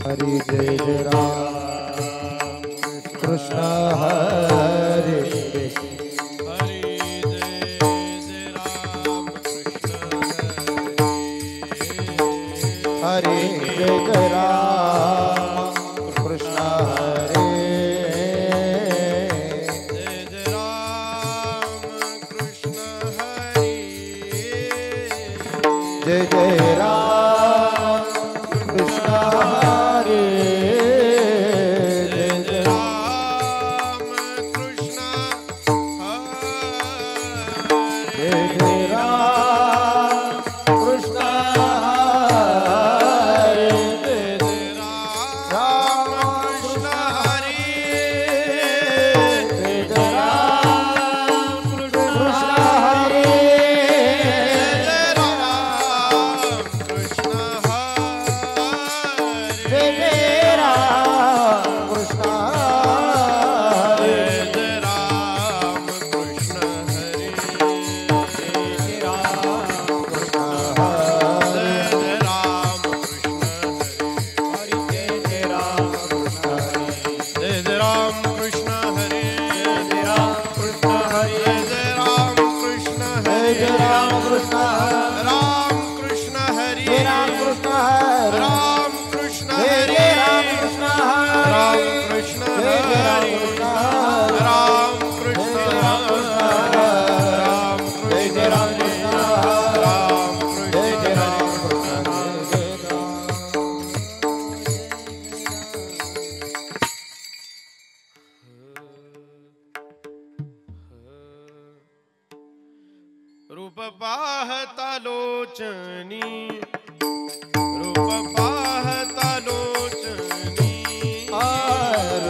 हरि जय जय राम कृष्ण हरे हरे जय जय राम कृष्ण हरे जय जय राम कृष्ण हरे जय जय राम कृष्ण हरे जय जय राम कृष्ण हरे जय जय राम कृष्ण हरे जय जय राम कृष्ण हरे रूप पाहता लोचनी रूप पाहता लोचनी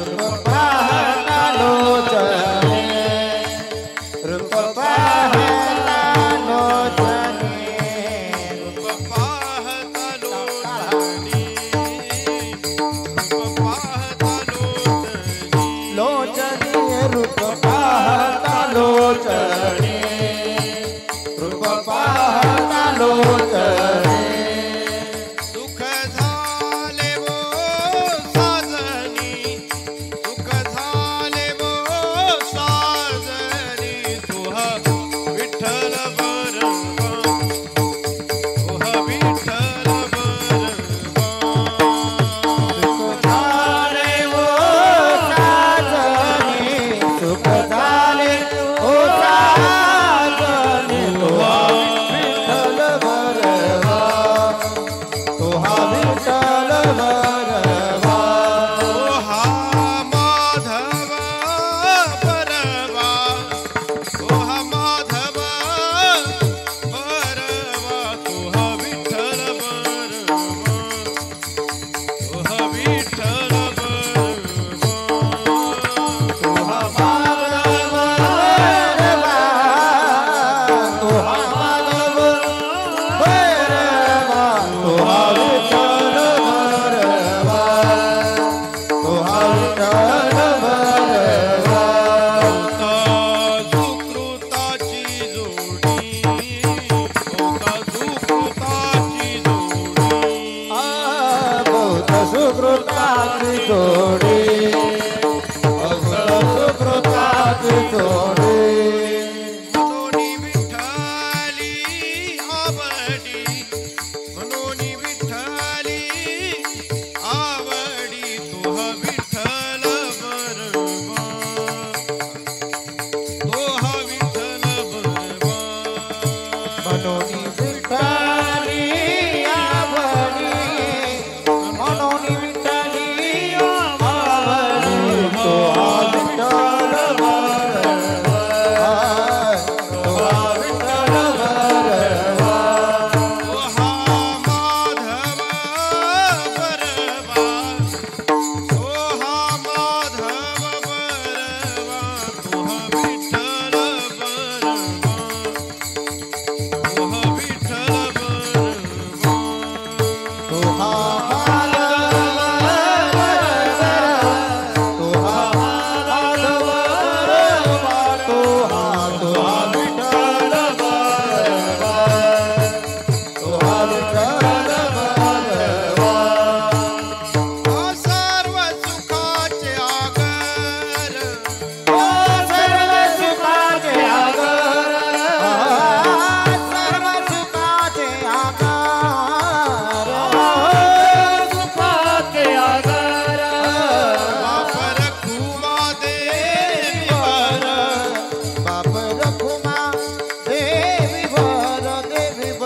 रूप पाहता लोचनी रूप पाहता लोचनी रूप पाहता लोचनी रूप पाहता लोचनी लोचनी रूप पाहता लोचनी रूप पाहता लोचनी सुख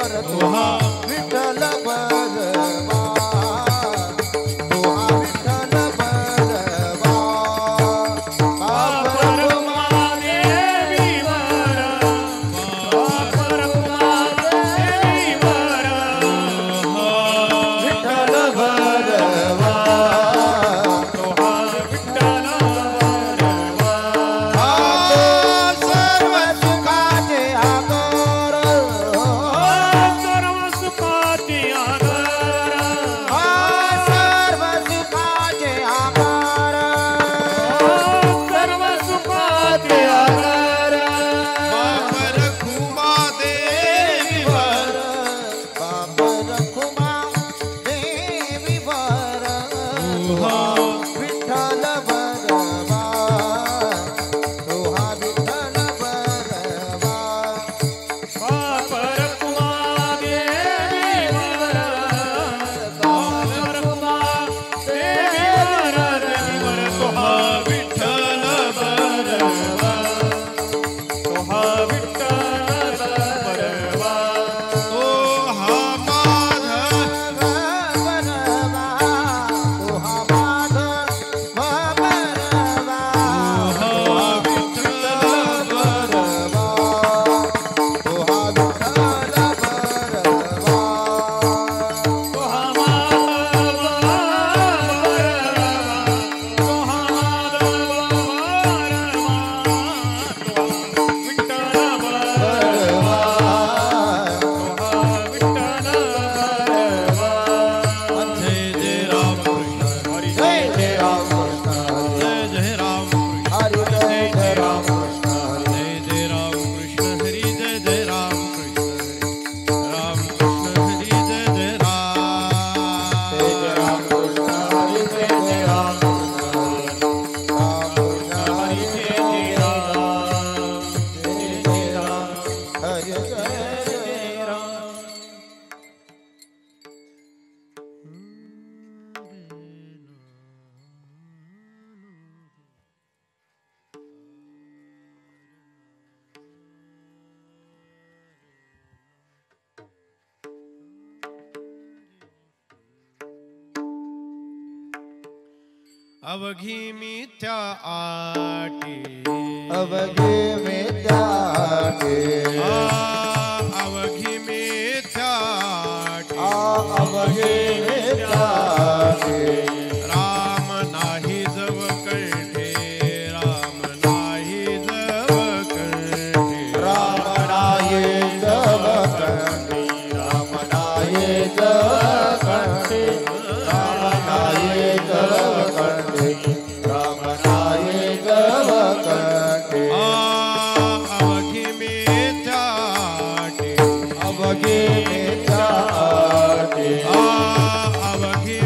वर तुहा विठ्ठल बरवा तुहा विठ्ठल बरवा वापर उमा देवी वर वापर उमा देवी वर विठ्ठल बरवा तुहा विठ्ठल बरवा सर्व सुखाचे आगर सर्व सुखाची आगर सर्व सुखाचे आगर सर्व सुखाची आगर वापर खुमा देवी वर बाबर खुमा देवी वर विठ्ठल बरवा तुहा विठ्ठल बरवा वापर कुमा देवी वर वापर कुमा देवी वर देवी वर तुहा विठ्ठल बरवा तुहा विठ्ठल बरवा तो हा माधव बरवा तुहा माधव बरवा हा विठ्ठल बरवा तुहा विठ्ठल बरवा तुहा माधव बरवा तुहा माधव बरवा तुहा विठ्ठल बरवा तुहा विठ्ठल बरवा जय जय राम कृष्ण हरी जय जय राम कृष्ण जय जय राम कृष्ण हरि जय जय राम कृष्ण जय जय राम कृष्ण हरि जय जय राम कृष्ण हरि राम कृष्ण हरि जय जय राम जय जय राम कृष्ण हरि जय जय राम कृष्ण राम कृष्ण हरि जय जय राम हरि जय जय राम अवघी मिथ्या आटी अवघे में त्यागे अवघी मिथ्या आटी अवघे में त्यागे राम नाही जव कंठे राम नाही जव कंठे राम नाये जव कंठी राम नाये जव कंठी राम नाये जव कंठी राम नाये जव कंठी अवघी मिथ्या आटी अवघे में त्यागे अवघी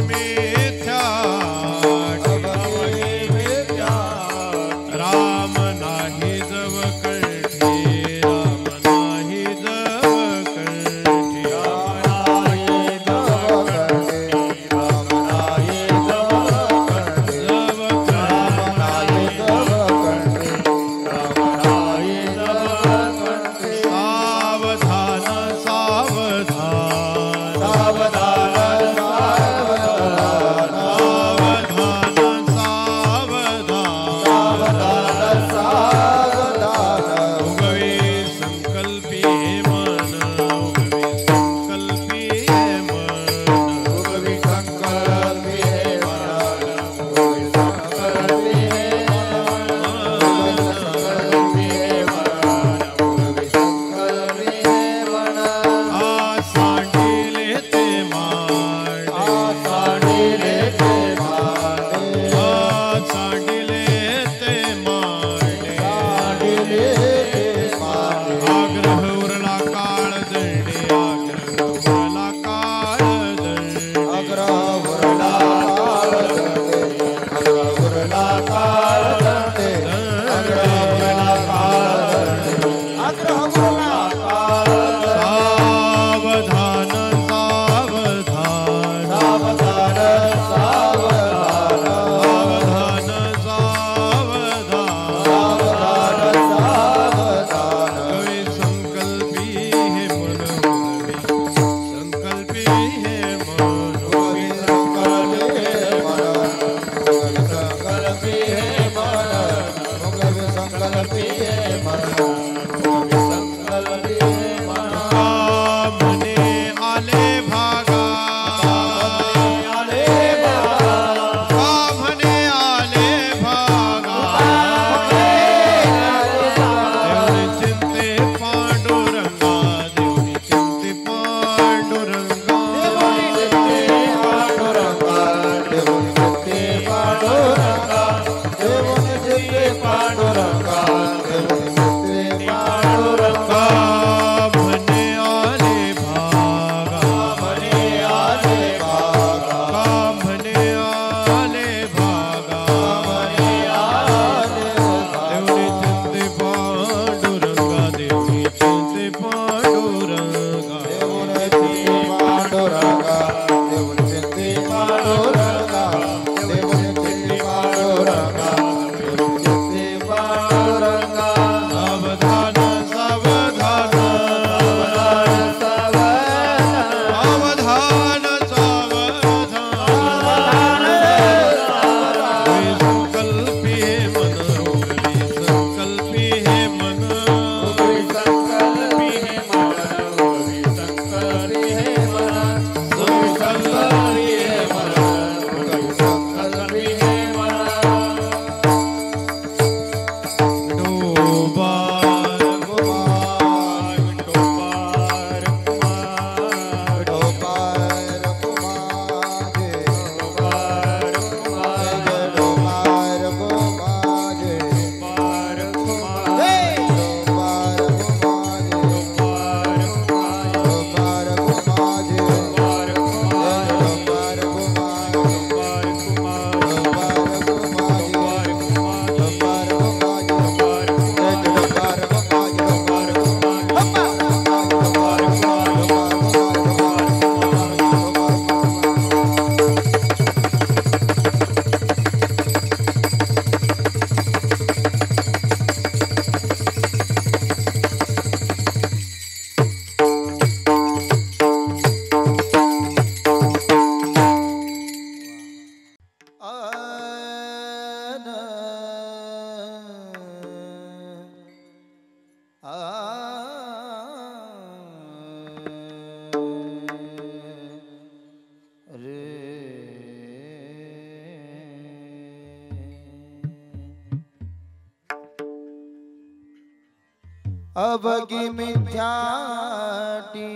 अवगी मिथ्याटी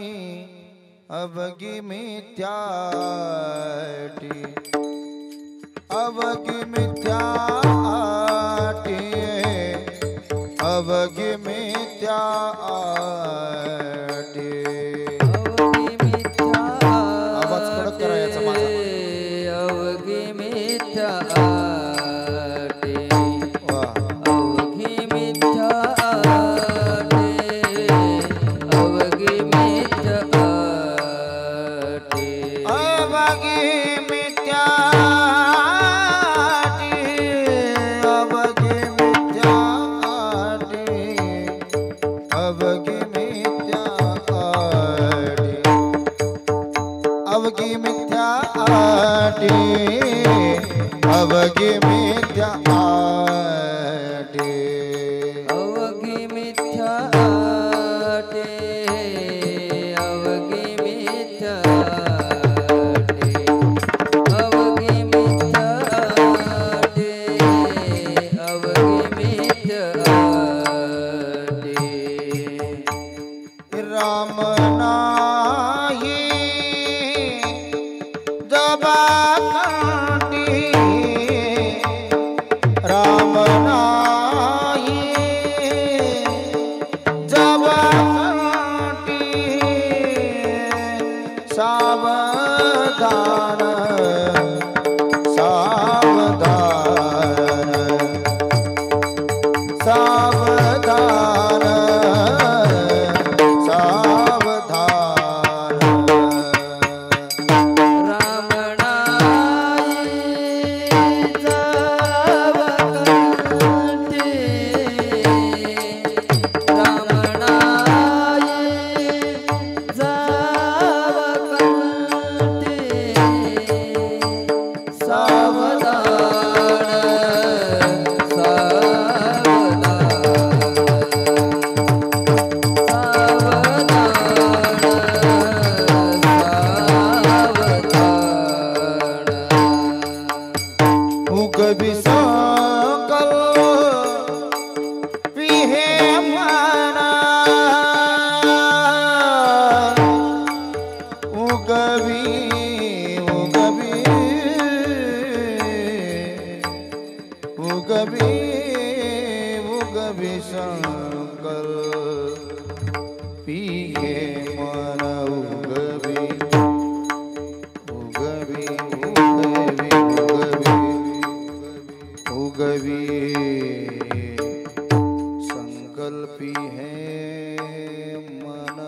अवगी मिथ्याटी अवगी मिथ्याटी अवगी मिथ्याटी आवाज कडक करायचा माझा अवघी मिथ्याटी अवघी मिथ्याटी अवघी मिथ्याटी अवगी मिथ्याटी अवगी मिथ्याटी अवगी मिथ्याटी अवगी मिथ्याटी अवगी मिथ्याटी अवघी मिथ्याटी अवघी मिथ्याटी अवघी मिथ्याटी अवघी मिथ्याटी राम नाही जबाकाटी राम नाही जबाकाटी सावधान सावधान सावधान सावधान उगवी सकल पिहे मना उगवी उगवी उगवी उगवी सकल पिहे मन उगवी उगवी उगवी उगवी संकल्पी है मन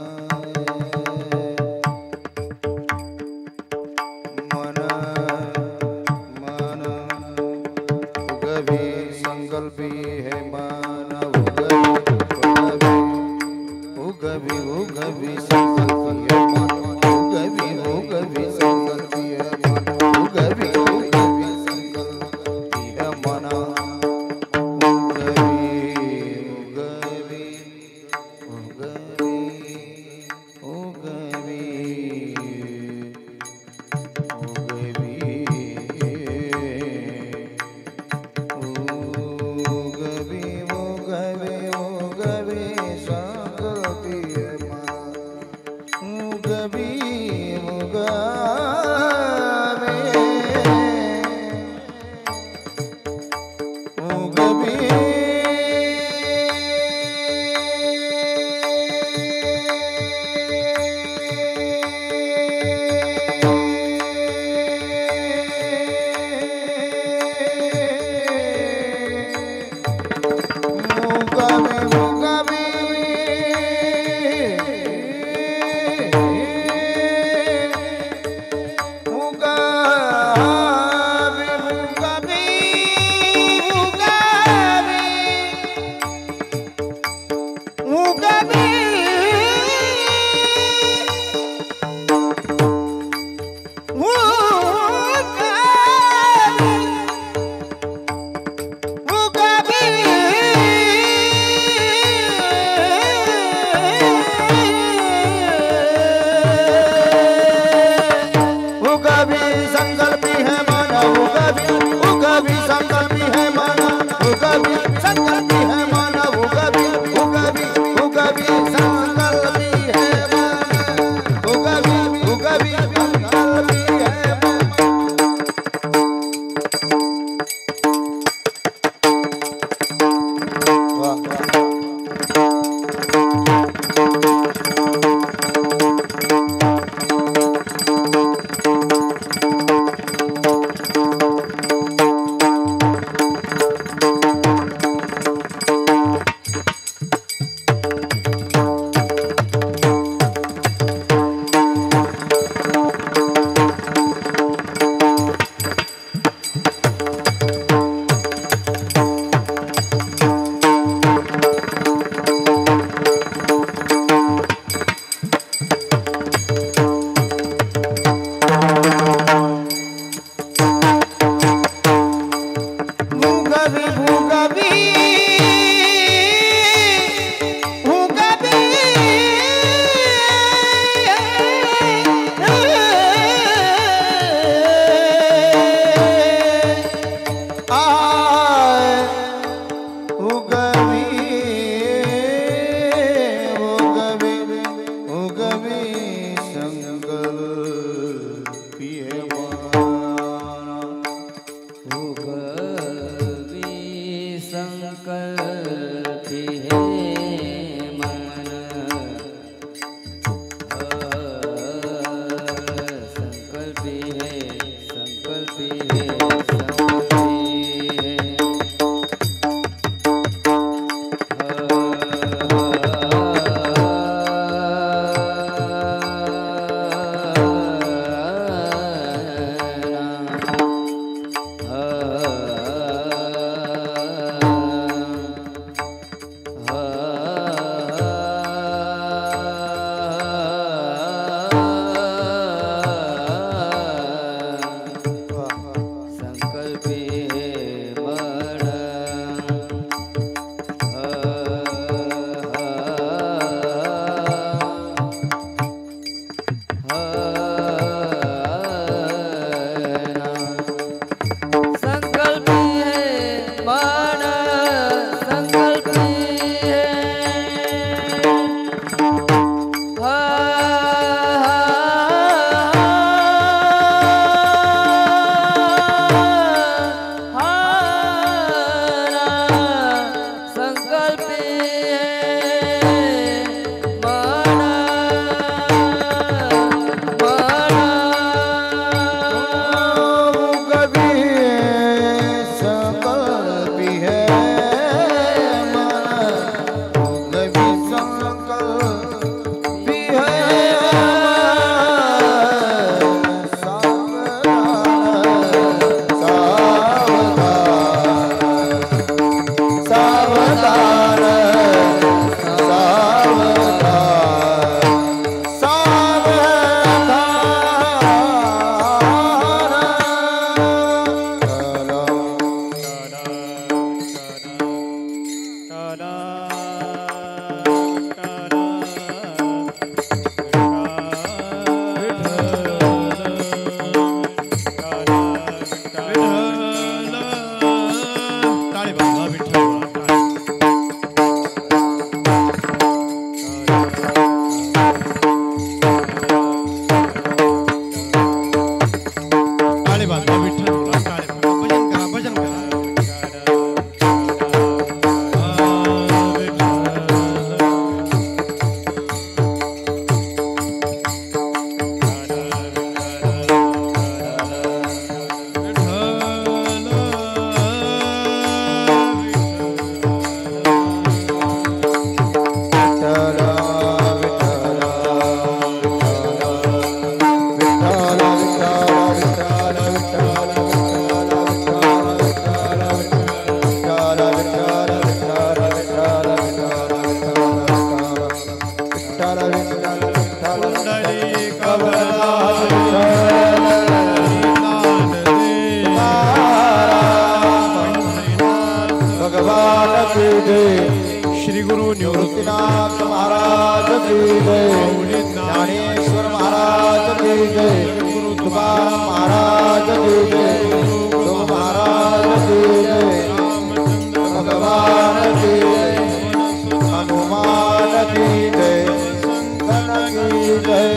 श्री गुरु निवृत्तिनाथ महाराज की जय, ज्ञानेश्वर महाराज की जय, तुकाराम महाराज की जय, तुम महाराज की जय, भगवान की जय, हनुमान की जय, संतन की जय।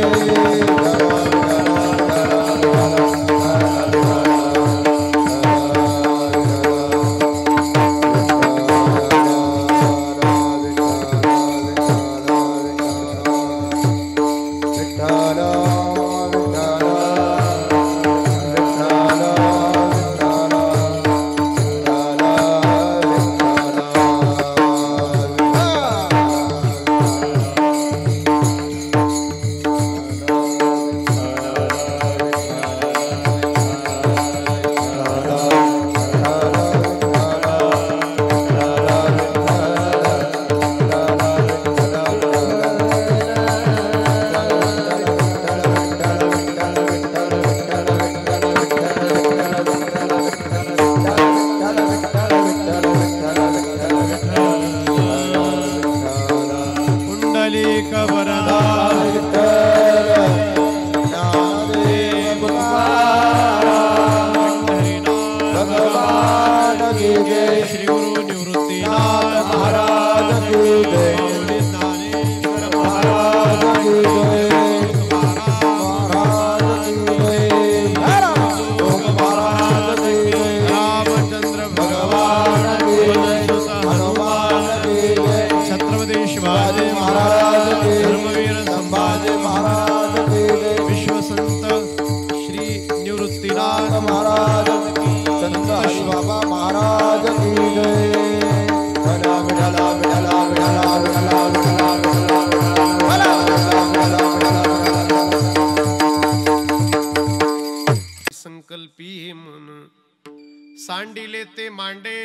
सांडिले ते मांडे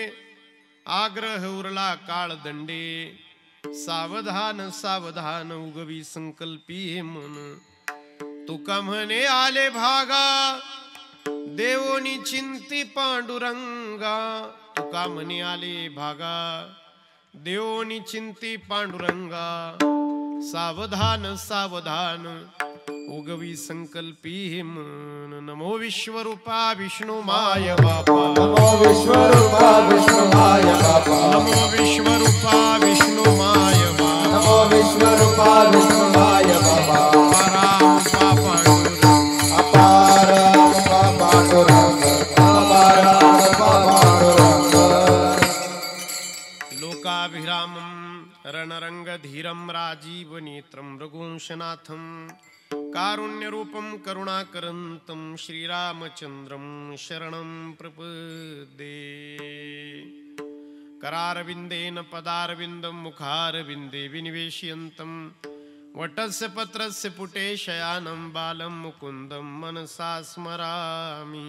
आग्रह उरला काळ दंडे सावधान सावधान उगवी संकल्पी हे मन तुका म्हणे आले भागा देवोनी चिंती पांडुरंगा तुका म्हणे आले भागा देवोनी चिंती पांडुरंगा सावधान सावधान उगवी संकल्पी हे मन नमो विश्वरूपा विष्णू माय बापा नमो विश्वरूपा विष्णु माय बापा नमो विश्वरूपा विष्णू माय बापा नमो विश्वरूपा विष्णु माय बापा राम पांडुरंग अपार पांडुरंग अपार पांडुरंग लोकाभिरामं रणरंगधीरं राजीवनेत्रं रघुवंशनाथं कारुण्यरूपं करुणाकरन्तं श्रीरामचन्द्रं शरणं प्रपद्ये करारविन्देन पदारविन्दं मुखारविन्दे विनिवेशयन्तं वटस्य पत्रस्य पुटे शयानं बालं मुकुन्दं मनसा स्मरामि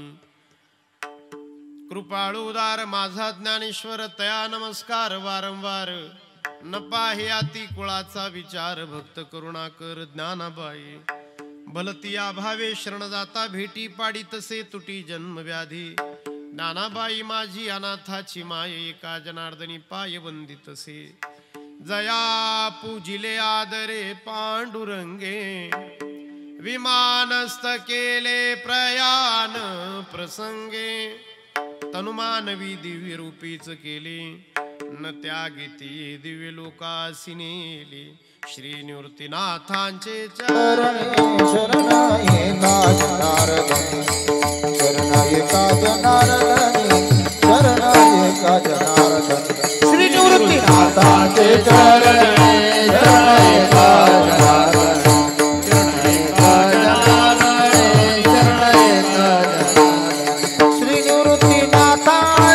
कृपाळू उदार माझा ज्ञानेश्वर तया नमस्कार वारंवार न पाहे अति कुळाचा विचार भक्त करुणाकर ज्ञानाबाई भलतिया भावे शरण जाता भेटी पाडी तसे तुटी जन्म व्याधी ज्ञानाबाई माझी अनाथाची माय एका जनार्दनी पाय वंदितसे जया पूजिले आदरे पांडुरंगे विमानस्थ केले प्रयाण प्रसंगे तनुमानवी दिव्य रूपीच केले न त्यागिती दिव्य लोकासी नेले श्री निवृत्तीनाथांचे शरणे शरणाये का जनार्दनी शरणाये का जनार्दनी शरणाये का जनार्दनी श्री निवृत्तीनाथांचे चरणे शरणाये का जनार्दनी शरणाये का जनार्दनी शरणाये का जनार्दनी श्री निवृत्तीनाथांचे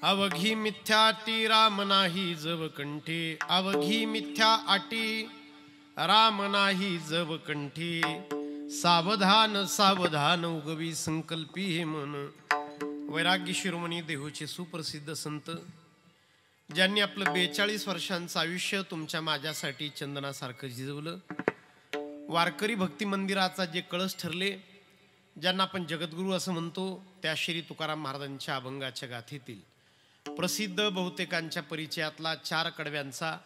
अवघी मिथ्या अटी राम नाही जव कंठी अवघी मिथ्या अटी राम नाही जव कंठी सावधान सावधान उगवी संकल्पी हे मन वैराग्य शिरोमणी देहूचे सुप्रसिद्ध संत ज्यांनी आपलं 42 वर्षांचं आयुष्य तुमच्या माझ्यासाठी चंदनासारखं झिजवलं वारकरी भक्ती मंदिराचा जे कळस ठरले ज्यांना आपण जगद्गुरू असं म्हणतो त्या श्री तुकाराम महाराजांच्या अभंगाच्या गाथेतील प्रसिद्ध बहुतेकांच्या परिचयातला 4 कडव्यांचा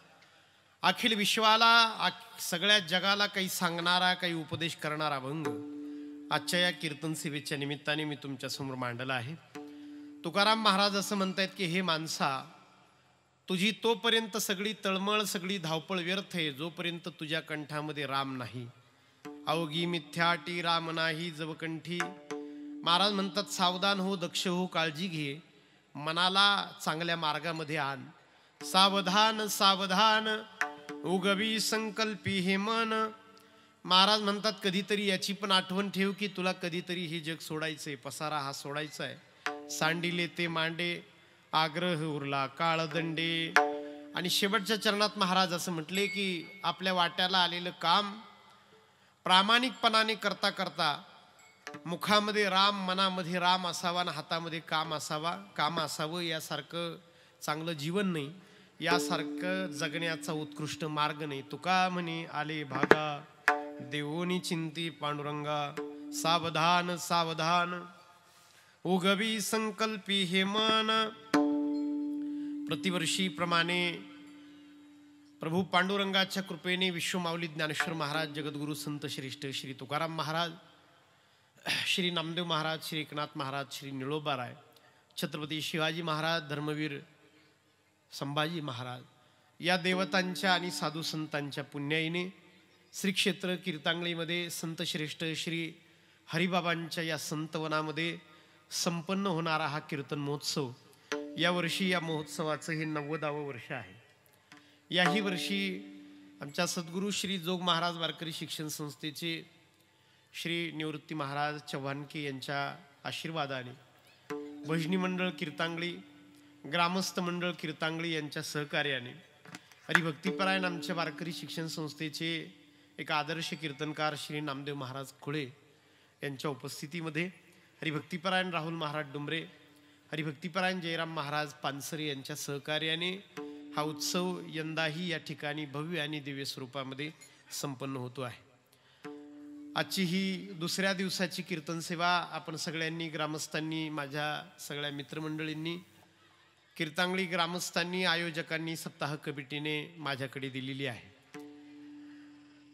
अखिल विश्वाला सगळ्या जगाला काही सांगणारा काही उपदेश करणारा अभंग आजच्या या कीर्तन सेवेच्या निमित्ताने मी तुमच्या समोर मांडला आहे। तुकाराम महाराज असं म्हणतात की हे माणसा तुझी तोपर्यंत सगळी तळमळ सगळी धावपळ व्यर्थ आहे जोपर्यंत तुझ्या कंठामध्ये राम नाही। अवघी मिथ्याटी राम नाही जवकंठी। महाराज म्हणतात सावधान हो दक्ष हो काळजी घे मनाला चांगल्या मार्गामध्ये आण सावधान सावधान उगवी संकल्पी हे मन। महाराज म्हणतात कधीतरी याची पण आठवण ठेव की तुला कधीतरी हे जग सोडायचंय पसारा हा सोडायचा आहे। सांडिले ते मांडे आग्रह उरला काळदंडे। आणि शेवटच्या चरणात महाराज असं म्हटले की आपल्या वाट्याला आलेलं काम प्रामाणिकपणाने करता करता मुखामध्ये राम मनामध्ये राम असावा आणि हातामध्ये काम असावा काम असावं यासारखं चांगलं जीवन नाही यासारखं जगण्याचा उत्कृष्ट मार्ग नाही। तुका म्हणे आले भागा देवोनी चिंती पांडुरंगा सावधान सावधान उगवी संकल्पी हे मन। प्रतिवर्षी प्रमाणे प्रभू पांडुरंगाच्या कृपेने विश्वमाऊली ज्ञानेश्वर महाराज जगद्गुरु संत श्रेष्ठ श्री तुकाराम महाराज श्री नामदेव महाराज श्री एकनाथ महाराज श्री निळोबाराय छत्रपती शिवाजी महाराज धर्मवीर संभाजी महाराज या देवतांच्या आणि साधू संतांच्या पुण्याईने श्री क्षेत्र कीर्तांगलीमध्ये संतश्रेष्ठ श्री हरिबाबांच्या या संतवनामध्ये संपन्न होणारा हा कीर्तन महोत्सव, यावर्षी या महोत्सवाचं हे 90वे वर्ष आहे. याही वर्षी आमच्या सद्गुरू श्री जोग महाराज वारकरी शिक्षण संस्थेचे श्री निवृत्ती महाराज चव्हाणके यांच्या आशीर्वादाने भजनी मंडळ कीर्तांगली, ग्रामस्थ मंडळ कीर्तांगली यांच्या सहकार्याने हरिभक्तीपरायण आमच्या वारकरी शिक्षण संस्थेचे एक आदर्श कीर्तनकार श्री नामदेव महाराज खुळे यांच्या उपस्थितीमध्ये हरिभक्तीपरायण राहुल महाराज डुमरे, हरिभक्तीपरायण जयराम महाराज पानसरे यांच्या सहकार्याने हा उत्सव यंदाही या ठिकाणी भव्य आणि दिव्य स्वरूपामध्ये संपन्न होतो आहे. आजची ही दुसऱ्या दिवसाची कीर्तन सेवा आपण सगळ्यांनी, ग्रामस्थांनी, माझ्या सगळ्या मित्रमंडळींनी, कीर्तांगली ग्रामस्थांनी, आयोजकांनी, सप्ताह कमिटीने माझ्याकडे दिलेली आहे.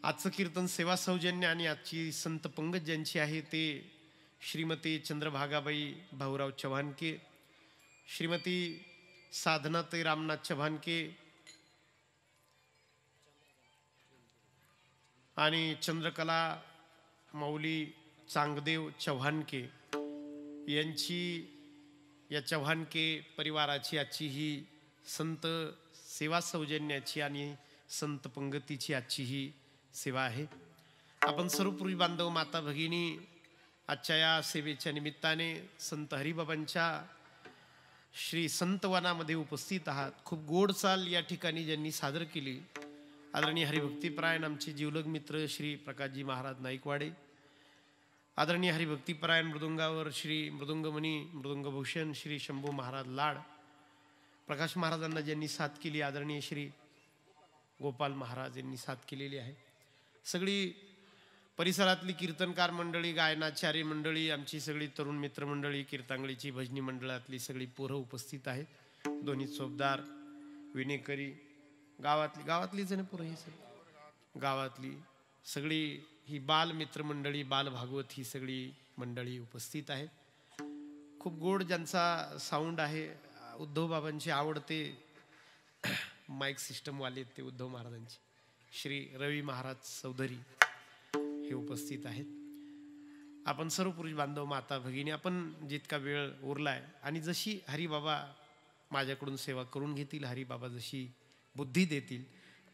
आजचं कीर्तन सेवा सौजन्य आणि आजची संत पंगत ज्यांची आहे ते श्रीमती चंद्रभागाबाई भाऊराव चव्हाणके, श्रीमती साधनाताई रामनाथ चव्हाणके आणि चंद्रकला माऊली चांगदेव चव्हाणके यांची, या चव्हाणके परिवाराची आजची ही संत सेवा सौजन्याची आणि संत पंगतीची आजची ही सेवा आहे. आपण सर्व पूर्वी बांधव माता भगिनी आजच्या या सेवेच्या निमित्ताने संत हरिबाबांच्या श्री संतवनामध्ये उपस्थित आहात. खूप गोड चाल या ठिकाणी ज्यांनी सादर केली, आदरणीय हरिभक्तीपरायण आमचे जीवलग मित्र श्री प्रकाशजी महाराज नाईकवाडे, आदरणीय हरिभक्तीपरायण मृदुंगावर श्री मृदुंगमणी मृदुंगभूषण श्री शंभू महाराज लाड, प्रकाश महाराजांना ज्यांनी साथ केली आदरणीय श्री गोपाल महाराज यांनी साथ केलेली आहे. सगळी परिसरातली कीर्तनकार मंडळी, गायनाचार्य मंडळी, आमची सगळी तरुण मित्रमंडळी, कीर्तांगलीची भजनी मंडळातली सगळी पोरं उपस्थित आहेत. दोन्ही चोपदार, विनेकरी, गावातली जण पोरं, ही सगळी गावातली सगळी ही बाल मित्रमंडळी, बाल भागवत ही सगळी मंडळी उपस्थित आहेत. खूप गोड ज्यांचा साऊंड आहे, उद्धव बाबांचे आवडते माईक सिस्टमवाले ते उद्धव महाराजांचे श्री रवी महाराज चौधरी हे उपस्थित आहेत. आपण सर्व पुरुष बांधव माता भगिनी, आपण जितका वेळ उरलाय आणि जशी हरिबाबा माझ्याकडून सेवा करून घेतील, हरिबाबा जशी बुद्धी देतील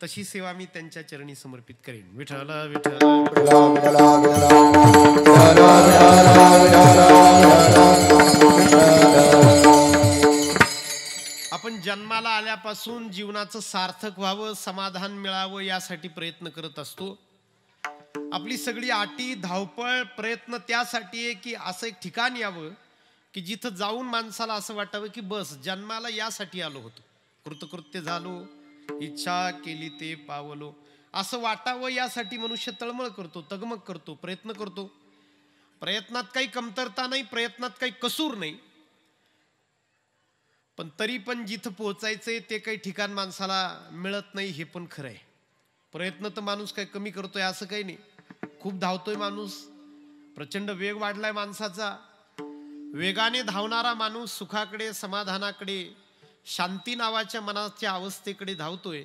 तशी सेवा मी त्यांच्या चरणी समर्पित करेन. विठ्ठल विठ्ठल. आपण जन्माला आल्यापासून जीवनाचं सार्थक व्हावं, समाधान मिळावं यासाठी प्रयत्न करत असतो. आपली सगळी आटी, धावपळ, प्रयत्न त्यासाठी आहे की असं एक ठिकाण यावं की जिथं जाऊन माणसाला असं वाटावं की बस जन्माला यासाठी आलो होतो, कृतकृत्य झालो, इच्छा केली ते पावलो असं वाटावं यासाठी मनुष्य तळमळ करतो, तगमग करतो, प्रयत्न करतो. प्रयत्नात काही कमतरता नाही, प्रयत्नात काही कसूर नाही, पण तरी पण जिथं पोहोचायचंय ते काही ठिकाण माणसाला मिळत नाही हे पण खरं आहे. प्रयत्न तर माणूस काही कमी करतोय असं काही नाही, खूप धावतोय माणूस, प्रचंड वेग वाढलाय माणसाचा. वेगाने धावणारा माणूस सुखाकडे, समाधानाकडे, शांती नावाच्या मनाच्या अवस्थेकडे धावतोय,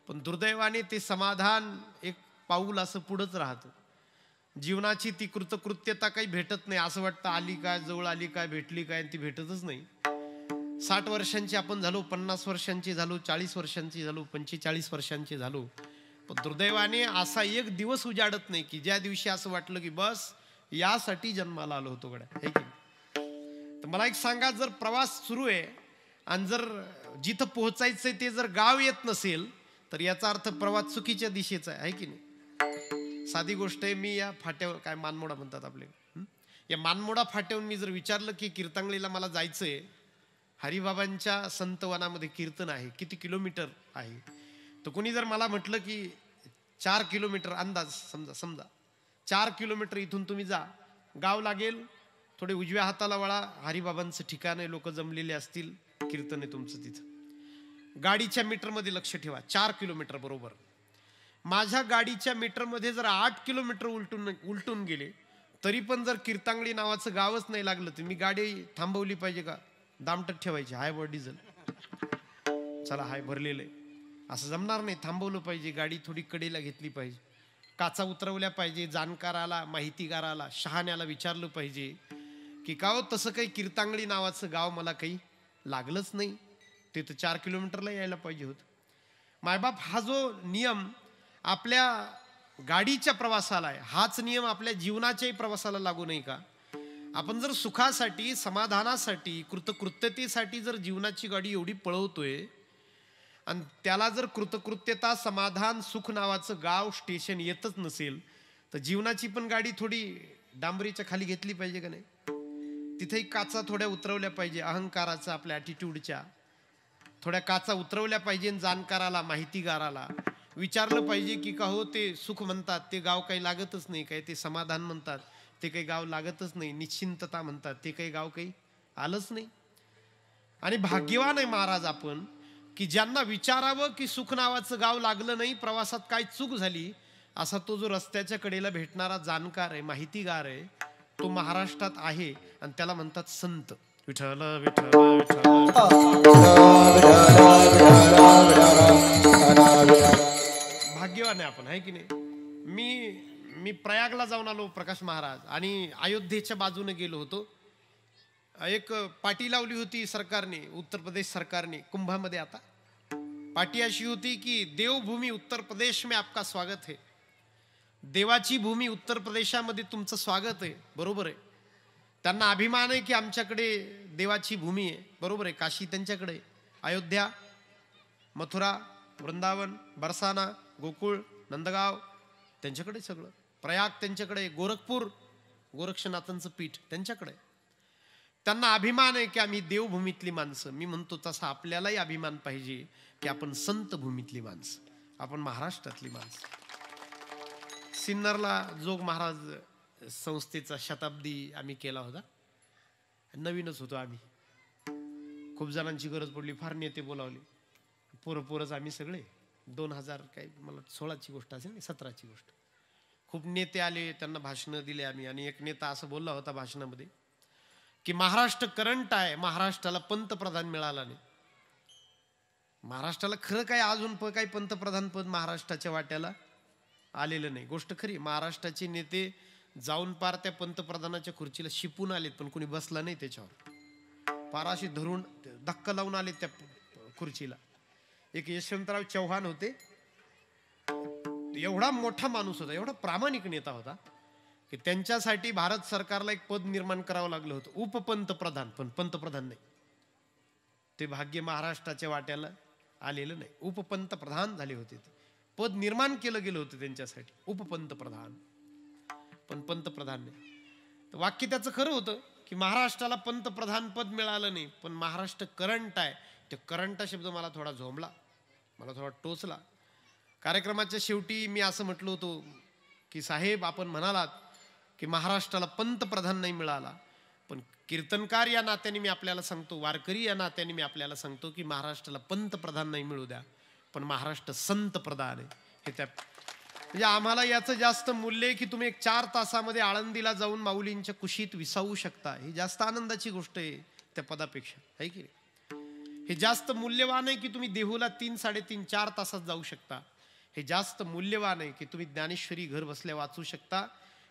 पण दुर्दैवाने ते समाधान एक पाऊल असं पुढंच राहतं. जीवनाची ती कृतकृत्यता काही भेटत नाही. असं वाटतं आली काय, जवळ आली काय, भेटली काय, ती भेटतच नाही. 60 वर्षांची आपण झालो, 50 वर्षांची झालो, 40 वर्षांची झालो, 45 वर्षांची झालो, पण दुर्दैवाने असा एक दिवस उजाडत नाही की ज्या दिवशी असं वाटलं की बस यासाठी जन्माला आलो होतो गड्या, है की. तर मला एक सांगा, जर प्रवास सुरू आहे आणि जर जिथं पोहोचायचंय ते जर गाव येत नसेल तर याचा अर्थ प्रवास चुकीच्या दिशेचा आहे की नाही. साधी गोष्ट आहे, मी या फाट्यावर, काय मानमोडा म्हणतात आपले, या मानमोडा फाट्यावरून मी जर विचारलं की कीर्तांगलीला मला जायचंय, हरिबाबांच्या संतवनामध्ये कीर्तन आहे, किती किलोमीटर आहे, तर कोणी जर मला म्हटलं की 4 किलोमीटर, अंदाज समजा 4 किलोमीटर इथून तुम्ही जा, गाव लागेल, थोडे उजव्या हाताला वळा, हरिबाबांचं ठिकाण आहे, लोक जमलेले असतील, कीर्तन आहे तुमचं तिथं. गाडीच्या मीटरमध्ये लक्ष ठेवा, 4 किलोमीटर बरोबर. माझ्या गाडीच्या मीटरमध्ये जर 8 किलोमीटर उलटून गेले तरी पण जर कीर्तांगली नावाचं गावच नाही लागलं तर मी गाडी थांबवली पाहिजे का, दामटत ठेवायची, हाय वर डिझेल, चला हाय भरलेलं आहे, असं जमणार नाही. थांबवलं पाहिजे, गाडी थोडी कडेला घेतली पाहिजे, काचा उतरवल्या पाहिजे, जाणकाराला, माहितीगाराला, शहाण्याला विचारलं पाहिजे की का हो तसं काही कीर्तांगळी नावाचं गाव मला काही लागलंच नाही, ते तर 4 किलोमीटरला यायला पाहिजे होतं. मायबाप, हा जो नियम आपल्या गाडीच्या प्रवासाला आहे, हाच नियम आपल्या जीवनाच्याही प्रवासाला लागू नाही का? आपण जर सुखासाठी, समाधानासाठी, कृतकृत्यतेसाठी जर जीवनाची गाडी एवढी पळवतोय आणि त्याला जर कृतकृत्यता, समाधान, सुख नावाचं गाव, स्टेशन येतच नसेल तर जीवनाची पण गाडी थोडी डांबरीच्या खाली घेतली पाहिजे का नाही? तिथेही काचा थोड्या उतरवल्या पाहिजे, अहंकाराचा, आपल्या ॲटिट्यूडच्या थोड्या काचा उतरवल्या पाहिजे. जाणकाराला, माहितीगाराला विचारलं पाहिजे की का हो ते सुख म्हणतात ते गाव काही लागतच नाही काय, ते समाधान म्हणतात ते काही गाव लागतच नाही, निश्चिंतता म्हणतात ते काही गाव काही आलंच नाही. आणि भाग्यवान आहे महाराज आपण की ज्यांना विचारावं की सुख नावाचं गाव लागलं नाही, प्रवासात काय चूक झाली, असा तो जो रस्त्याच्या कडेला भेटणारा जाणकार आहे, माहितीगार आहे, तो महाराष्ट्रात आहे. आणि त्याला म्हणतात संत. विठ्ठल विठ्ठल विठ्ठल. भाग्यवान आहे आपण, आहे की नाही? मी प्रयागला जाऊन आलो प्रकाश महाराज, आणि अयोध्येच्या बाजूने गेलो होतो. एक पाटी लावली होती सरकारने, उत्तर प्रदेश सरकारने कुंभामध्ये. आता पाटी अशी होती की देवभूमी उत्तर प्रदेश में आपका स्वागत है. देवाची भूमी उत्तर प्रदेशामध्ये तुमचं स्वागत आहे. बरोबर आहे. त्यांना अभिमान आहे की आमच्याकडे देवाची भूमी आहे. बरोबर आहे. काशी त्यांच्याकडे, अयोध्या, मथुरा, वृंदावन, बरसाना, गोकुळ, नंदगाव त्यांच्याकडे सगळं, प्रयाग त्यांच्याकडे, गोरखपूर, गोरक्षनाथांचं पीठ त्यांच्याकडे. त्यांना अभिमान आहे की आम्ही देवभूमीतली माणसं. मी म्हणतो तसा आपल्यालाही अभिमान पाहिजे की आपण संत भूमीतली माणसं, आपण महाराष्ट्रातली माणसं. सिन्नरला जोग महाराज संस्थेचा शताब्दी आम्ही केला होता. नवीनच होतो आम्ही, खूप जणांची गरज पडली, फार नेते बोलावले, पोरंच आम्ही सगळे. 2000 काय मला 16ची गोष्ट असेल, 17ची गोष्ट. खूप नेते आले, त्यांना भाषणं दिले आम्ही. आणि एक नेता असं बोलला होता भाषणामध्ये की महाराष्ट्र करंट आहे, महाराष्ट्राला पंतप्रधान मिळाला नाही. महाराष्ट्राला खरं काय अजून काही पंतप्रधान पद महाराष्ट्राच्या वाट्याला आलेलं नाही. गोष्ट खरी. महाराष्ट्राचे नेते जाऊन पार त्या पंतप्रधानाच्या खुर्चीला शिपून आलेत, पण कोणी बसला नाही त्याच्यावर. पार अशी धरून धक्का लावून आले त्या खुर्चीला. एक यशवंतराव चव्हाण होते, एवढा मोठा माणूस होता, एवढा प्रामाणिक नेता होता की त्यांच्यासाठी भारत सरकारला एक पद निर्माण करावं लागलं होतं, उपपंतप्रधान, पण पंतप्रधान नाही. ते भाग्य महाराष्ट्राच्या वाट्याला आलेलं नाही. उपपंतप्रधान झाले होते, पद निर्माण केलं गेलं होतं त्यांच्यासाठी, उपपंतप्रधान, पण पंतप्रधान नाही. तर वाक्य त्याचं खरं होतं की महाराष्ट्राला पंतप्रधान पद मिळालं नाही, पण महाराष्ट्र करंट आहे. ते करंट हा शब्द मला थोडा झोंबला, मला थोडा टोचला. कार्यक्रमाच्या शेवटी मी असं म्हटलं होतं की साहेब, आपण म्हणालात की महाराष्ट्राला पंतप्रधान नाही मिळाला, पण कीर्तनकार या नात्याने मी आपल्याला सांगतो, वारकरी या नात्याने मी आपल्याला सांगतो की महाराष्ट्राला पंतप्रधान नाही मिळू द्या, पण महाराष्ट्र संत प्रधान आहे. हे त्या म्हणजे आम्हाला याचं जास्त मूल्य आहे की तुम्ही एक 4 तासामध्ये आळंदीला जाऊन माऊलींच्या कुशीत विसावू शकता. ही जास्त आनंदाची गोष्ट आहे त्या पदापेक्षा, आहे की नाही? हे जास्त मूल्यवान आहे की तुम्ही देहूला 3, 3.5, 4 तासात जाऊ शकता. हे जास्त मूल्यवान आहे की तुम्ही ज्ञानेश्वरी घर बसल्या वाचू शकता.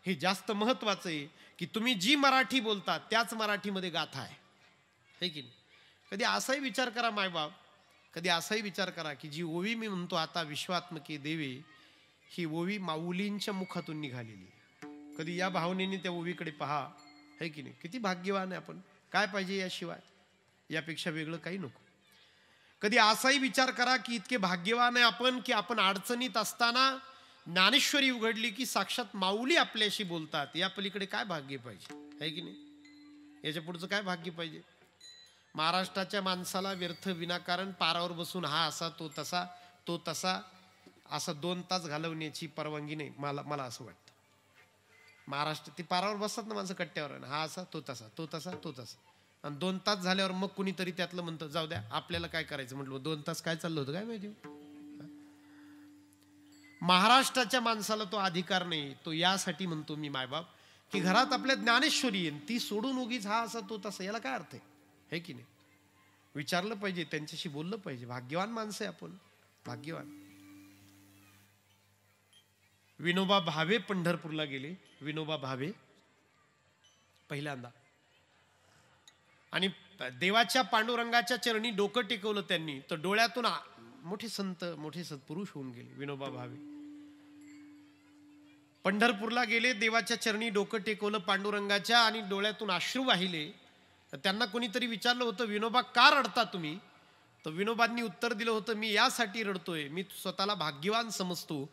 हे जास्त महत्वाचं आहे की तुम्ही जी मराठी बोलता त्याच मराठीमध्ये गाथा आहे, है की नाही? कधी असाही विचार करा मायबाप, कधी असाही विचार करा की जी ओवी मी म्हणतो आता विश्वात्मके देवे, ही ओवी माऊलींच्या मुखातून निघालेली. कधी या भावनेने त्या ओवीकडे पहा, है की नाही? किती भाग्यवान आहे आपण. काय पाहिजे याशिवाय, यापेक्षा वेगळं काही नको. कधी असाही विचार करा की इतके भाग्यवान आहे आपण की आपण अडचणीत असताना ज्ञानेश्वरी उघडली की साक्षात माऊली आपल्याशी बोलतात. या पलीकडे काय भाग्य पाहिजे, है की नाही? याच्या पुढचं काय भाग्य पाहिजे? महाराष्ट्राच्या माणसाला व्यर्थ विनाकारण पारावर बसून हा असा तो तसा, तो तसा असं 2 तास घालवण्याची परवानगी नाही. मला असं वाटतं. महाराष्ट्र ती पारावर बसतात ना माणसं कट्ट्यावर, हा असा तो तसा, तो तसा, तो तसा, आणि 2 तास झाल्यावर मग कुणीतरी त्यातलं म्हणतं जाऊ द्या आपल्याला काय करायचं. म्हटलं 2 तास काय चाललं होतं काय माहिती. महाराष्ट्राच्या माणसाला तो अधिकार नाही. तो यासाठी म्हणतो मी मायबाप की घरात आपल्या ज्ञानेश्वरी येईन, ती सोडून उगीच हा असा तो तसा, याला काय अर्थ आहे, है की नाही? विचारलं पाहिजे, त्यांच्याशी बोललं पाहिजे. भाग्यवान माणसं आहे आपण. भाग्यवान. विनोबा भावे पंढरपूरला गेले. विनोबा भावे पहिल्यांदा, आणि देवाच्या पांडुरंगाच्या चरणी डोकं टेकवलं त्यांनी, तर डोळ्यातून मोठे संत मोठे सत्पुरुष होऊन गेले. विनोबा भावे पंढरपूरला गेले, देवाच्या चरणी डोकं टेकवलं पांडुरंगाच्या, आणि डोळ्यातून अश्रू वाहिले. तर त्यांना कोणीतरी विचारलं होतं, विनोबा का रडता तुम्ही? तर विनोबांनी उत्तर दिलं होतं, मी यासाठी रडतोय, मी स्वतःला भाग्यवान समजतो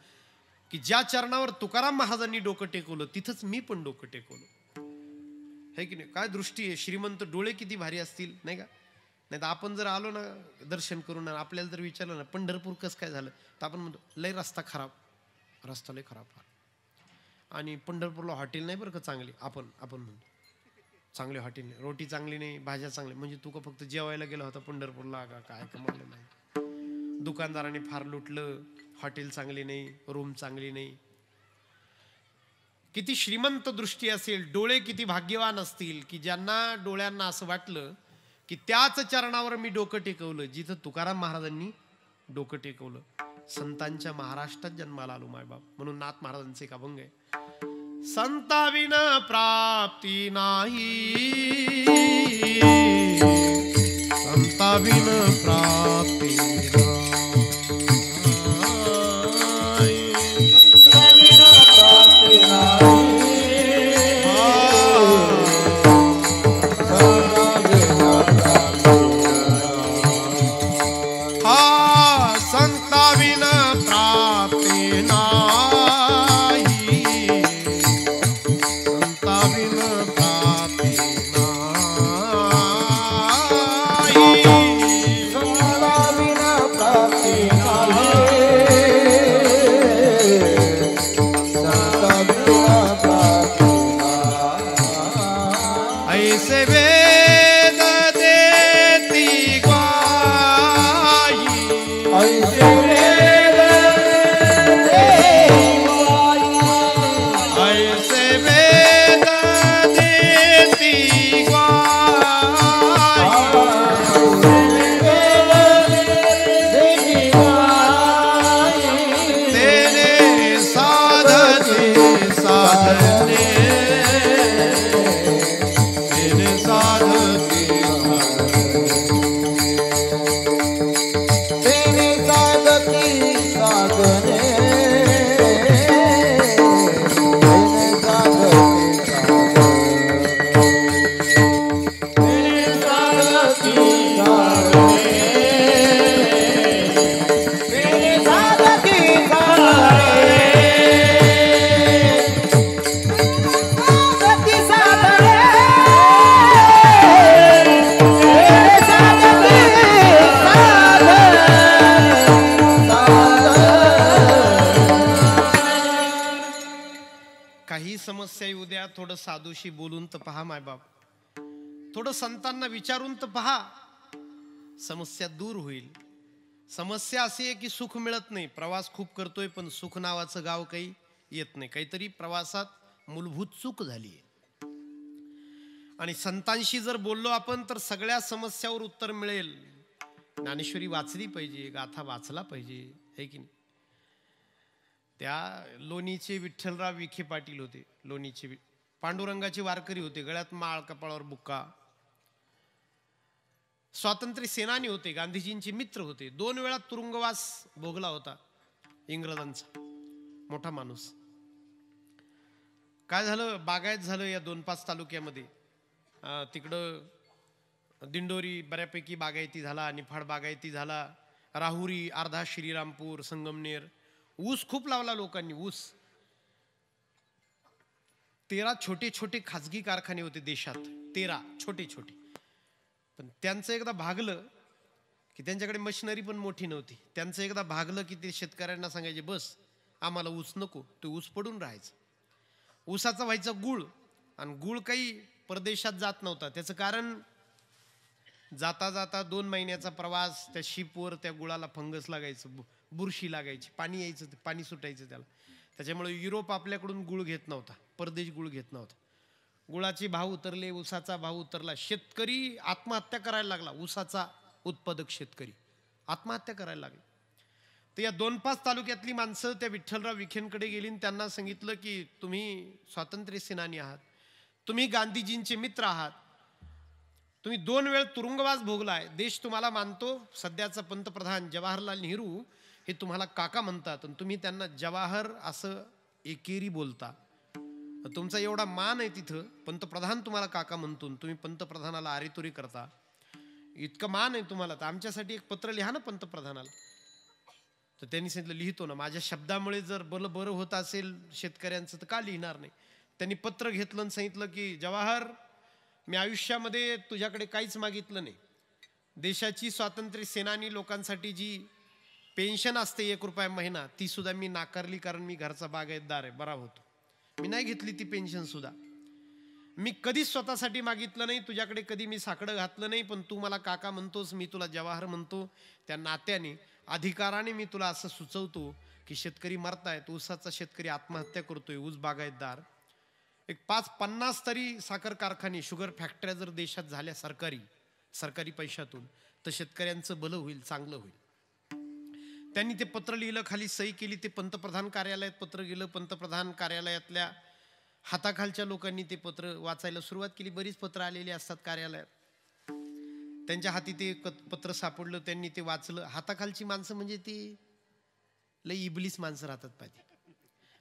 की ज्या चरणावर तुकाराम महाराजांनी डोकं टेकवलं तिथंच मी पण डोकं टेकवलं. है की नाही? काय दृष्टी आहे! श्रीमंत डोळे किती भारी असतील, नाही का? नाही तर आपण जर आलो ना दर्शन करून, आपल्याला जर विचारलं ना पंढरपूर कसं काय झालं, तर आपण म्हणतो लय रस्ता खराब, रस्ता लय खराब, आणि पंढरपूरला हॉटेल नाही बरं का चांगली. आपण म्हणतो चांगले हॉटेल नाही, रोटी चांगली नाही, भाज्या चांगल्या. म्हणजे तू का फक्त जेवायला गेला होता पंढरपूरला का? काय कमाल नाही. दुकानदाराने फार लुटलं, हॉटेल चांगली नाही, रूम चांगली नाही. किती श्रीमंत दृष्टी असेल, डोळे किती भाग्यवान असतील की ज्यांना डोळ्यांना असं वाटलं की त्याच चरणावर मी डोकं टेकवलं जिथं तुकाराम महाराजांनी डोकं टेकवलं. संतांच्या महाराष्ट्रात जन्माला आलो मायबाप. म्हणून नाथ महाराजांचे एक अभंग आहे, संताविन प्राप्ती नाही, संताविन प्राप्ती नाही. थोडं साधूशी बोलून तर पहा मायबाप, थोडं संतांना विचारून तर पहा, समस्या दूर होईल. समस्या अशी आहे की सुख मिळत नाही, प्रवास खूप करतोय पण सुख नावाचं गाव काही येत नाही. काहीतरी प्रवासात मूलभूत चूक झाली आहे. आणि संतांशी जर बोललो आपण तर सगळ्या समस्यावर उत्तर मिळेल. ज्ञानेश्वरी वाचली पाहिजे, गाथा वाचला पाहिजे, है की नाही? त्या लोणीचे विठ्ठलराव विखे पाटील होते, लोणीचे पांडुरंगाचे वारकरी होते, गळ्यात माळ, कपाळावर बुक्का. स्वातंत्र्य सेनानी होते, गांधीजींचे मित्र होते. 2 वेळा तुरुंगवास भोगला होता इंग्रजांचा, मोठा माणूस. काय झालं, बागायत झालं या 2-5 तालुक्यामध्ये. तिकडं दिंडोरी बऱ्यापैकी बागायती झाला, निफाड बागायती झाला, राहुरी, अर्धा श्रीरामपूर, संगमनेर. ऊस खूप लावला लोकांनी, ऊस. 13 छोटे छोटे खाजगी कारखाने होते देशात, 13 छोटे छोटे. पण त्यांचं एकदा भागलं की त्यांच्याकडे मशिनरी पण मोठी नव्हती. त्यांचं एकदा भागलं की ते शेतकऱ्यांना सांगायचे, बस आम्हाला ऊस नको, ते ऊस पडून राहायचं. ऊसाचा व्हायचा गुळ, आणि गुळ काही परदेशात जात नव्हता. त्याचं कारण, जाता जाता 2 महिन्याचा प्रवास, त्या शिपवर त्या गुळाला फंगस लागायचं, बुरशी लागायची, पाणी यायचं, पाणी सुटायचं त्याला. त्याच्यामुळे युरोप आपल्याकडून गुळ घेत नव्हता, परदेश गुळ घेत नव्हता. गुळाचे भाव उतरले, ऊसाचा भाव उतरला, शेतकरी आत्महत्या करायला लागला. ऊसाचा उत्पादक शेतकरी आत्महत्या करायला लागला. तर या 2-5 तालुक्यातली माणसं त्या विठ्ठलराव विखेंकडे गेली आणि त्यांना सांगितलं की तुम्ही स्वातंत्र्य सेनानी आहात, तुम्ही गांधीजींचे मित्र आहात, तुम्ही 2 वेळ तुरुंगवास भोगलाय, देश तुम्हाला मानतो, सध्याचा पंतप्रधान जवाहरलाल नेहरू हे तुम्हाला काका म्हणतात आणि तुम्ही त्यांना जवाहर असं एकेरी बोलता, तुमचा एवढा मान आहे तिथं, पंतप्रधान तुम्हाला काका म्हणतो, तुम्ही पंतप्रधानाला आरेतुरी करता, इतकं मान आहे तुम्हाला, तर आमच्यासाठी एक पत्र लिहा ना पंतप्रधानाला. तर त्यांनी सांगितलं लिहितो ना, माझ्या शब्दामुळे जर बरं होत असेल शेतकऱ्यांचं तर का लिहिणार नाही. त्यांनी पत्र घेतलं आणि सांगितलं की जवाहर, मी आयुष्यामध्ये तुझ्याकडे काहीच मागितलं नाही, देशाची स्वातंत्र्य सेनानी लोकांसाठी जी पेन्शन असते 1 रुपया महिना ती सुद्धा मी नाकारली, कारण मी घरचा बागायतदार आहे, बरा होतो, मी नाही घेतली ती पेन्शन सुद्धा. मी कधीच स्वतःसाठी मागितलं नाही, तुझ्याकडे कधी मी साकडं घातलं नाही, पण तू मला काका म्हणतोस, मी तुला जवाहर म्हणतो, त्या नात्याने अधिकाराने मी तुला असं सुचवतो की शेतकरी मरतायत, ऊसाचा शेतकरी आत्महत्या करतोय, ऊस बागायतदार, एक 5-50 तरी साखर कारखाने शुगर फॅक्टऱ्या जर देशात झाल्या सरकारी पैशातून, तर शेतकऱ्यांचं भलं होईल, चांगलं होईल. त्यांनी ते पत्र लिहिलं, खाली सही केली, ते पंतप्रधान कार्यालयात पत्र गेलं, पंतप्रधान कार्यालयातल्या हाताखालच्या लोकांनी ते पत्र वाचायला सुरुवात केली. बरीच पत्र आलेली असतात कार्यालयात, त्यांच्या हाती ते पत्र सापडलं, त्यांनी ते वाचलं. हाताखालची माणसं म्हणजे ती लई इबलीस माणसं राहतात पाहिजे,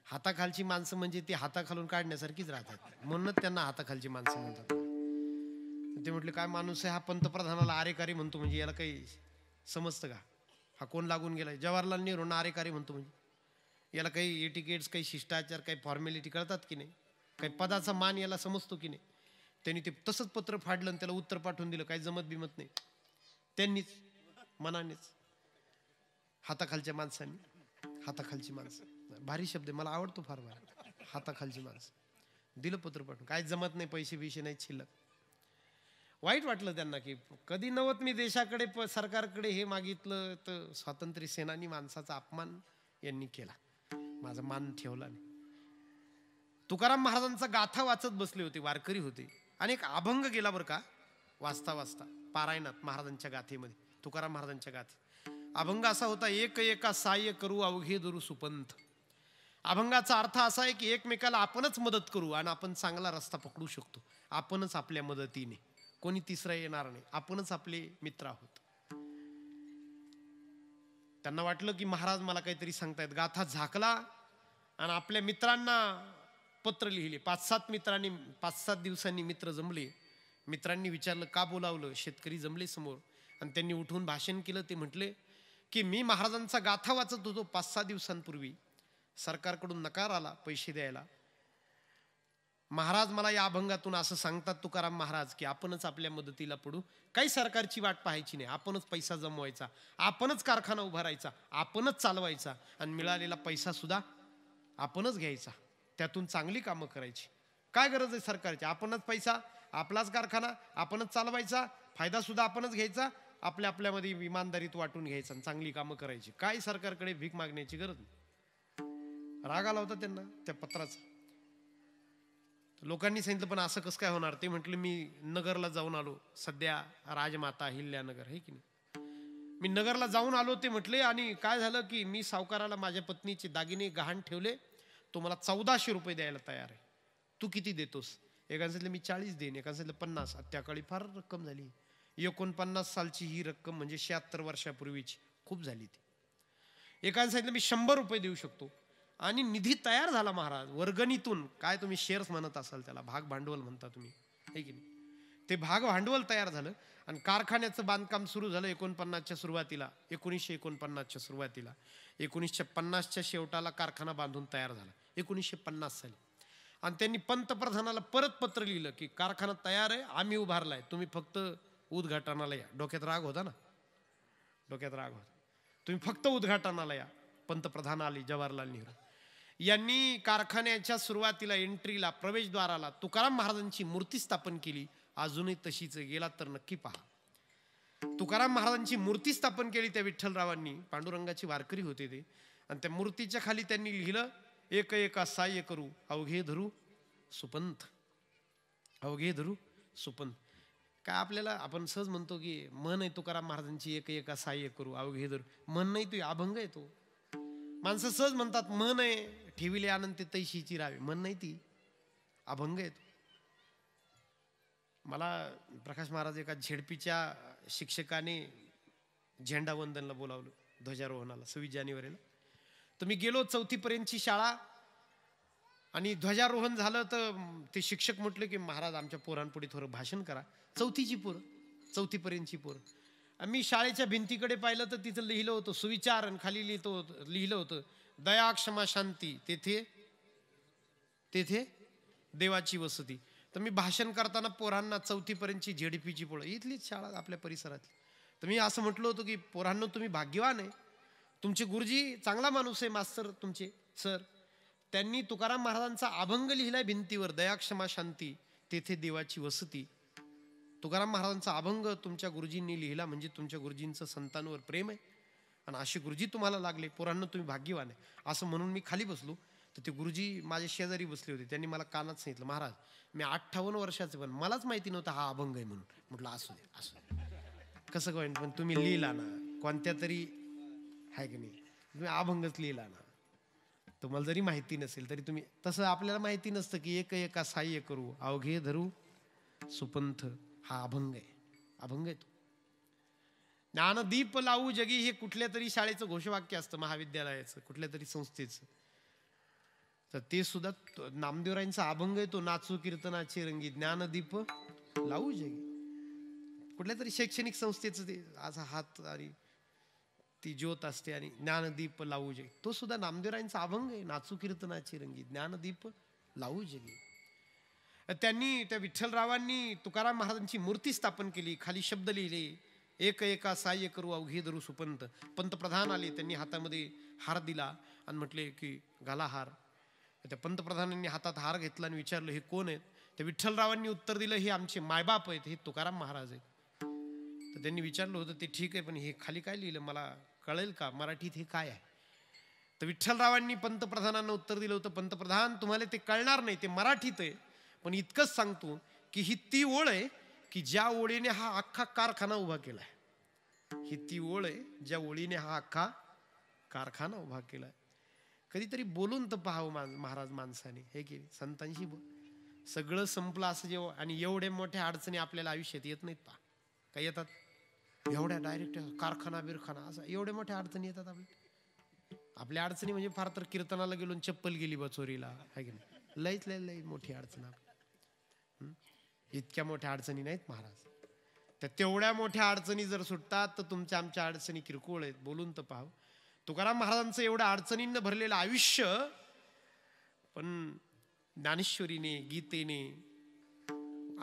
हाताखालची माणसं म्हणजे ती हाताखालून काढण्यासारखीच राहतात, म्हणूनच त्यांना हाताखालची माणसं म्हणतात. ते म्हटले काय माणूस आहे हा, पंतप्रधानाला आरेकारी म्हणतो, म्हणजे याला काही समजतं का, हा कोण लागून गेलाय, जवाहरलाल नेहरूंना आरेकारी म्हणतो म्हणजे याला काही एटिकेट्स, काही शिष्टाचार, काही फॉर्मॅलिटी कळतात की नाही, काही पदाचा मान याला समजतो की नाही. त्यांनी ते तसंच पत्र फाडलं आणि त्याला उत्तर पाठवून दिलं, काही जमत बिमत नाही, त्यांनीच मनानेच, हाताखालच्या माणसांनी. हाताखालची माणसं भारी शब्द आहे, मला आवडतो फार भारी, हाताखालची माणसं. दिलं पत्र पाठवून, काय जमत नाही, पैसे बिशे नाही शिल्लक. वाईट वाटलं त्यांना की कधी नव्हत मी देशाकडे सरकारकडे हे मागितलं, तर स्वातंत्र्य सेनानी माणसाचा अपमान यांनी केला, माझा मान ठेवला नाही. तुकाराम महाराजांचा गाथा वाचत बसले होते, वारकरी होते, आणि एक अभंग गेला बरं का, वाचता वाचता पारायणात महाराजांच्या गाथेमध्ये, तुकाराम महाराजांच्या गाथे अभंग असा होता, एक एका साह्य करू अवघे धरू सुपंथ. अभंगाचा अर्थ असा आहे की एकमेकाला आपणच मदत करू आणि आपण चांगला रस्ता पकडू शकतो, आपणच आपल्या मदतीने, कोणी तिसरा येणार नाही, आपणच आपले मित्र आहोत. त्यांना वाटलं की महाराज मला काहीतरी सांगतायत, गाथा झाकला आणि आपल्या मित्रांना पत्र लिहिले. 5-7 दिवसांनी मित्र जमले, मित्रांनी विचारलं का बोलावलं, शेतकरी जमले समोर आणि त्यांनी उठून भाषण केलं. ते म्हटले की मी महाराजांचा गाथा वाचत होतो 5-6 दिवसांपूर्वी, सरकारकडून नकार आला पैसे द्यायला. महाराज मला या अभंगातून असं सांगतात तुकाराम महाराज की आपणच आपल्या मदतीला पडू, काही सरकारची वाट पाहायची नाही, आपणच पैसा जमवायचा, आपणच कारखाना उभारायचा, आपणच चालवायचा आणि मिळालेला पैसा सुद्धा आपणच घ्यायचा, त्यातून चांगली कामं करायची. काय गरज आहे सरकारची, आपणच पैसा, आपलाच कारखाना, आपणच चालवायचा, फायदा सुद्धा आपणच घ्यायचा, आपल्यामध्ये इमानदारीत वाटून घ्यायचा आणि चांगली कामं करायची, काय सरकारकडे भीक मागण्याची गरज नाही. राग आला होता त्यांना त्या पत्राचा. लोकांनी सांगितलं पण असं कसं काय होणार. ते म्हटले मी नगरला जाऊन आलो, सध्या राजमाता अहिल्यानगर आहे की नाही, मी नगरला जाऊन आलो ते म्हटले, आणि काय झालं की मी सावकाराला माझ्या पत्नीचे दागिने गहाण ठेवले, तो मला 1400 रुपये द्यायला तयार आहे, तू किती देतोस. एकाने सांगितलं मी 40 देईन, एकाने सांगितलं 50. त्याकाळी फार रक्कम झाली, 49 सालची ही रक्कम म्हणजे 76 वर्षापूर्वीची खूप झाली ती. एकाने सांगितलं मी 100 रुपये देऊ शकतो, आणि निधी तयार झाला महाराज वर्गणीतून. काय तुम्ही शेअर्स म्हणत असाल त्याला, भाग भांडवल म्हणता तुम्ही, आहे की नाही, ते भाग भांडवल तयार झालं आणि कारखान्याचं बांधकाम सुरू झालं 1949च्या सुरुवातीला, 1949च्या सुरुवातीला. 1950च्या शेवटाला कारखाना बांधून तयार झाला 1950 साली. आणि त्यांनी पंतप्रधानाला परत पत्र लिहिलं की कारखाना तयार आहे, आम्ही उभारलाय, तुम्ही फक्त उद्घाटनाला या. डोक्यात राग होता ना, डोक्यात राग होता, तुम्ही फक्त उद्घाटनाला या. पंतप्रधान आले जवाहरलाल नेहरू यांनी कारखान्याच्या सुरुवातीला एंट्रीला, प्रवेशद्वाराला तुकाराम महाराजांची मूर्ती स्थापन केली, अजूनही तशीच. गेला तर नक्की पहा. तुकाराम महाराजांची मूर्ती स्थापन केली त्या विठ्ठलरावांनी, पांडुरंगाची वारकरी होते ते, आणि त्या मूर्तीच्या खाली त्यांनी लिहिलं एक एका साह्य करू अवघे धरू सुपंथ, अवघे धरू सुपंथ. काय आपल्याला आपण सहज म्हणतो की मन आहे तुकाराम महाराजांची एक एका साह्य करू अवघे धरू, मन नाही तो, अभंग आहे तो. माणसं सहज म्हणतात मन आहे ठेविले आनंद ते तैशीची रावे. मन नाही ती, अभंग आहे. मला प्रकाश महाराज एका झेडपीच्या शिक्षकाने झेंडा वंदनला बोलावलं, ध्वजारोहणाला 26 जानेवारीला. तर मी गेलो 4थी पर्यंतची शाळा आणि ध्वजारोहण झालं तर ते शिक्षक म्हटले की महाराज आमच्या पोरांपुढे थोडं भाषण करा. 4थीची पोरं, 4थी पर्यंतची पोरं. आम्ही शाळेच्या भिंतीकडे पाहिलं तर तिथं लिहिलं होतं सुविचार आणि खाली लिहिलं होतं दया क्षमा शांती तेथे तेथे देवाची वसती. तर मी भाषण करताना पोरांना 4थी पर्यंतची झेडपीची पोरं, इथलीच शाळा आपल्या परिसरातली. तर मी असं म्हटलं होतं की पोरांनो तुम्ही भाग्यवान आहे, तुमचे गुरुजी चांगला माणूस आहे, मास्तर तुमचे सर, त्यांनी तुकाराम महाराजांचा अभंग लिहिलाय भिंतीवर, दया क्षमा शांती तेथे देवाची वसती. तुकाराम महाराजांचा अभंग तुमच्या गुरुजींनी लिहिला म्हणजे तुमच्या गुरुजींचं संतांवर प्रेम आहे आणि असे गुरुजी तुम्हाला लागले, पोरांनो तुम्ही भाग्यवान आहे. असं म्हणून मी खाली बसलो तर ते गुरुजी माझ्या शेजारी बसले होते. त्यांनी मला कानात सांगितलं महाराज मी 58 वर्षाचे पण मलाच माहिती नव्हतं हा अभंग आहे म्हणून. म्हटलं असू दे असू दे, कसं काय पण तुम्ही लिहिला ना, कोणत्या तरी आहे की नाही, तुम्ही अभंगच लिहिला ना, तुम्हाला जरी माहिती नसेल तरी तुम्ही, तसं आपल्याला माहिती नसतं की एक एका सहाय्य करू अवघे धरू सुपंथ, हा अभंग आहे. अभंग आहे तो. ज्ञानदीप लावू जगी हे कुठल्या तरी शाळेचं घोषवाक्य असतं, महाविद्यालयाचं कुठल्या तरी संस्थेचं. तर ते सुद्धा नामदेवरायांचा अभंग आहे तो, नाचू कीर्तनाचे रंगी ज्ञानदीप लावू जगी. कुठल्या तरी शैक्षणिक संस्थेचं ते असा हात आणि ती ज्योत असते आणि ज्ञानदीप लावू जगी, तो सुद्धा नामदेवरायांचा अभंग आहे, नाचू कीर्तनाची रंगी ज्ञानदीप लावू जगी. त्यांनी त्या विठ्ठलरावांनी तुकाराम महाराजांची मूर्ती स्थापन केली, खाली शब्द लिहिले एक एका सहाय्य करू अवघे धरू सुपंत. पंतप्रधान आले, त्यांनी हातामध्ये हार दिला आणि म्हटले की घाला हार. त्या पंतप्रधानांनी हातात हार घेतला आणि विचारलं हे कोण आहेत. त्या विठ्ठलरावांनी उत्तर दिलं हे आमचे मायबाप आहेत, हे तुकाराम महाराज आहेत. तर त्यांनी विचारलं होतं ते ठीक आहे पण हे खाली काय लिहिलं मला कळेल का, मराठीत हे काय आहे. तर विठ्ठलरावांनी पंतप्रधानांना उत्तर दिलं होतं पंतप्रधान तुम्हाला ते कळणार नाही, ते मराठीत आहे, पण इतकंच सांगतो की ही ती ओळ आहे की ज्या ओळीने हा अख्खा कारखाना उभा केलाय. ही ती ओळ आहे ज्या ओळीने हा अख्खा कारखाना उभा केलाय. कधीतरी बोलून तर पाहावं महाराज माणसाने, हे की संतांशी सगळं संपलं असं जेव्हा, आणि एवढ्या मोठ्या अडचणी आपल्याला आयुष्यात येत नाहीत. पहा काय येतात एवढ्या डायरेक्ट कारखाना बिरखाना असं एवढ्या मोठ्या अडचणी येतात आपल्या अडचणी म्हणजे फार तर कीर्तनाला गेलो चप्पल गेली बा चोरीला, आहे की नाही, लईच लई मोठी अडचण. इतक्या मोठ्या अडचणी नाहीत महाराज. तर तेवढ्या मोठ्या अडचणी जर सुटतात तर तुमच्या आमच्या अडचणी किरकोळ आहेत, बोलून तर पाहावं. तुकाराम महाराजांचं एवढ्या अडचणींना भरलेलं आयुष्य पण ज्ञानेश्वरीने गीतेने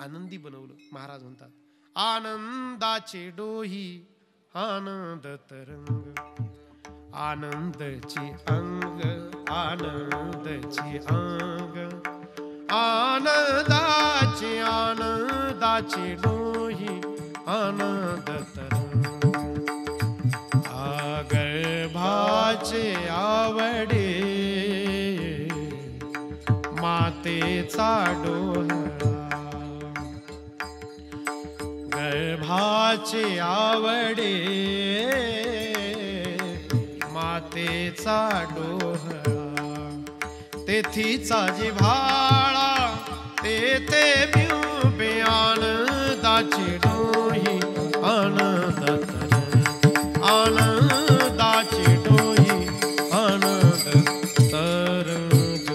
आनंदी बनवलं. महाराज म्हणतात आनंदाचे डोही आनंद तरंग, आनंदची अंग आनंदची अंग, आनंदाचे आनंदाचे डोही आनंद तरंग, गर्भाचे आवडे मातेचा डोहरा, गर्भाचे आवडे मातेचा डोहरा, तेथीचा जिव्हाळा तेथे बिंबे आनंदाची डोही आनंद तरंग, आनंदाची डोही आनंद तरंग.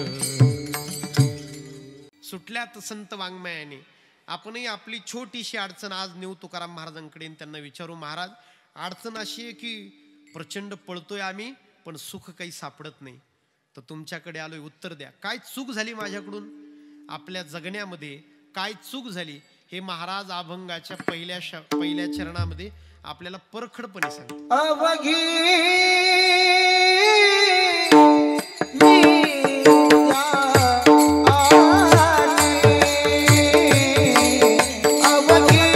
सुटल्यात संत वाङ्मयाने. आपणही आपली छोटीशी अडचण आज नेऊ तुकाराम महाराजांकडे त्यांना विचारू महाराज अडचण अशी आहे की प्रचंड पळतोय आम्ही पण सुख काही सापडत नाही, तर तुमच्याकडे आलोय, उत्तर द्या. काय चूक झाली माझ्याकडून आपल्या जगण्यामध्ये, काय चूक झाली हे महाराज अभंगाच्या पहिल्या चरणामध्ये आपल्याला परखडपणे सांगतात. अवघी अवघी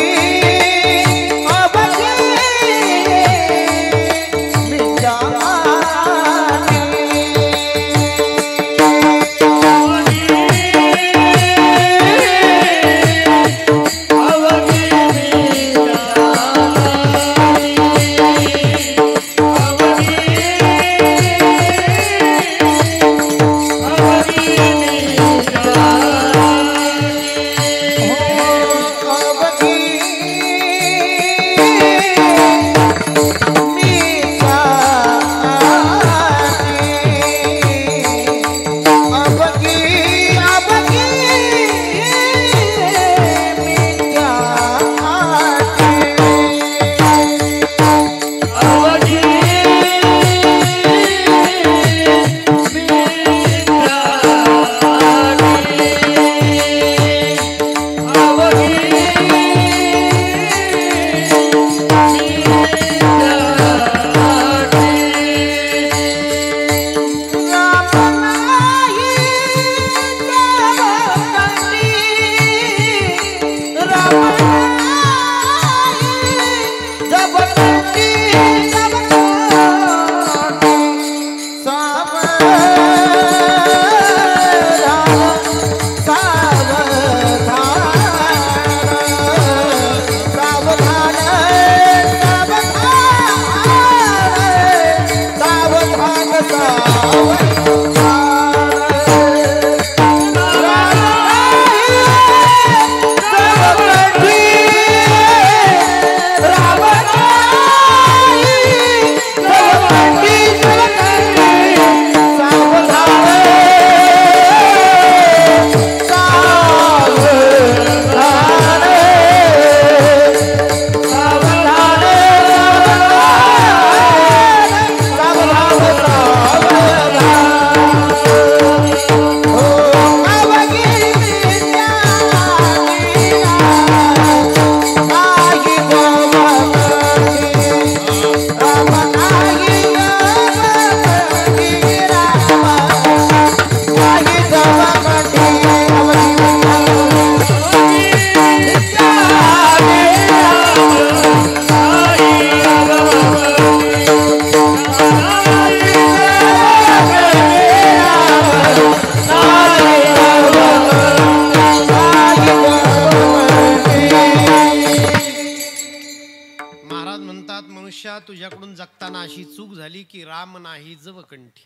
तुझ्याकडून जगताना अशी चूक झाली की राम नाही जव कंठी.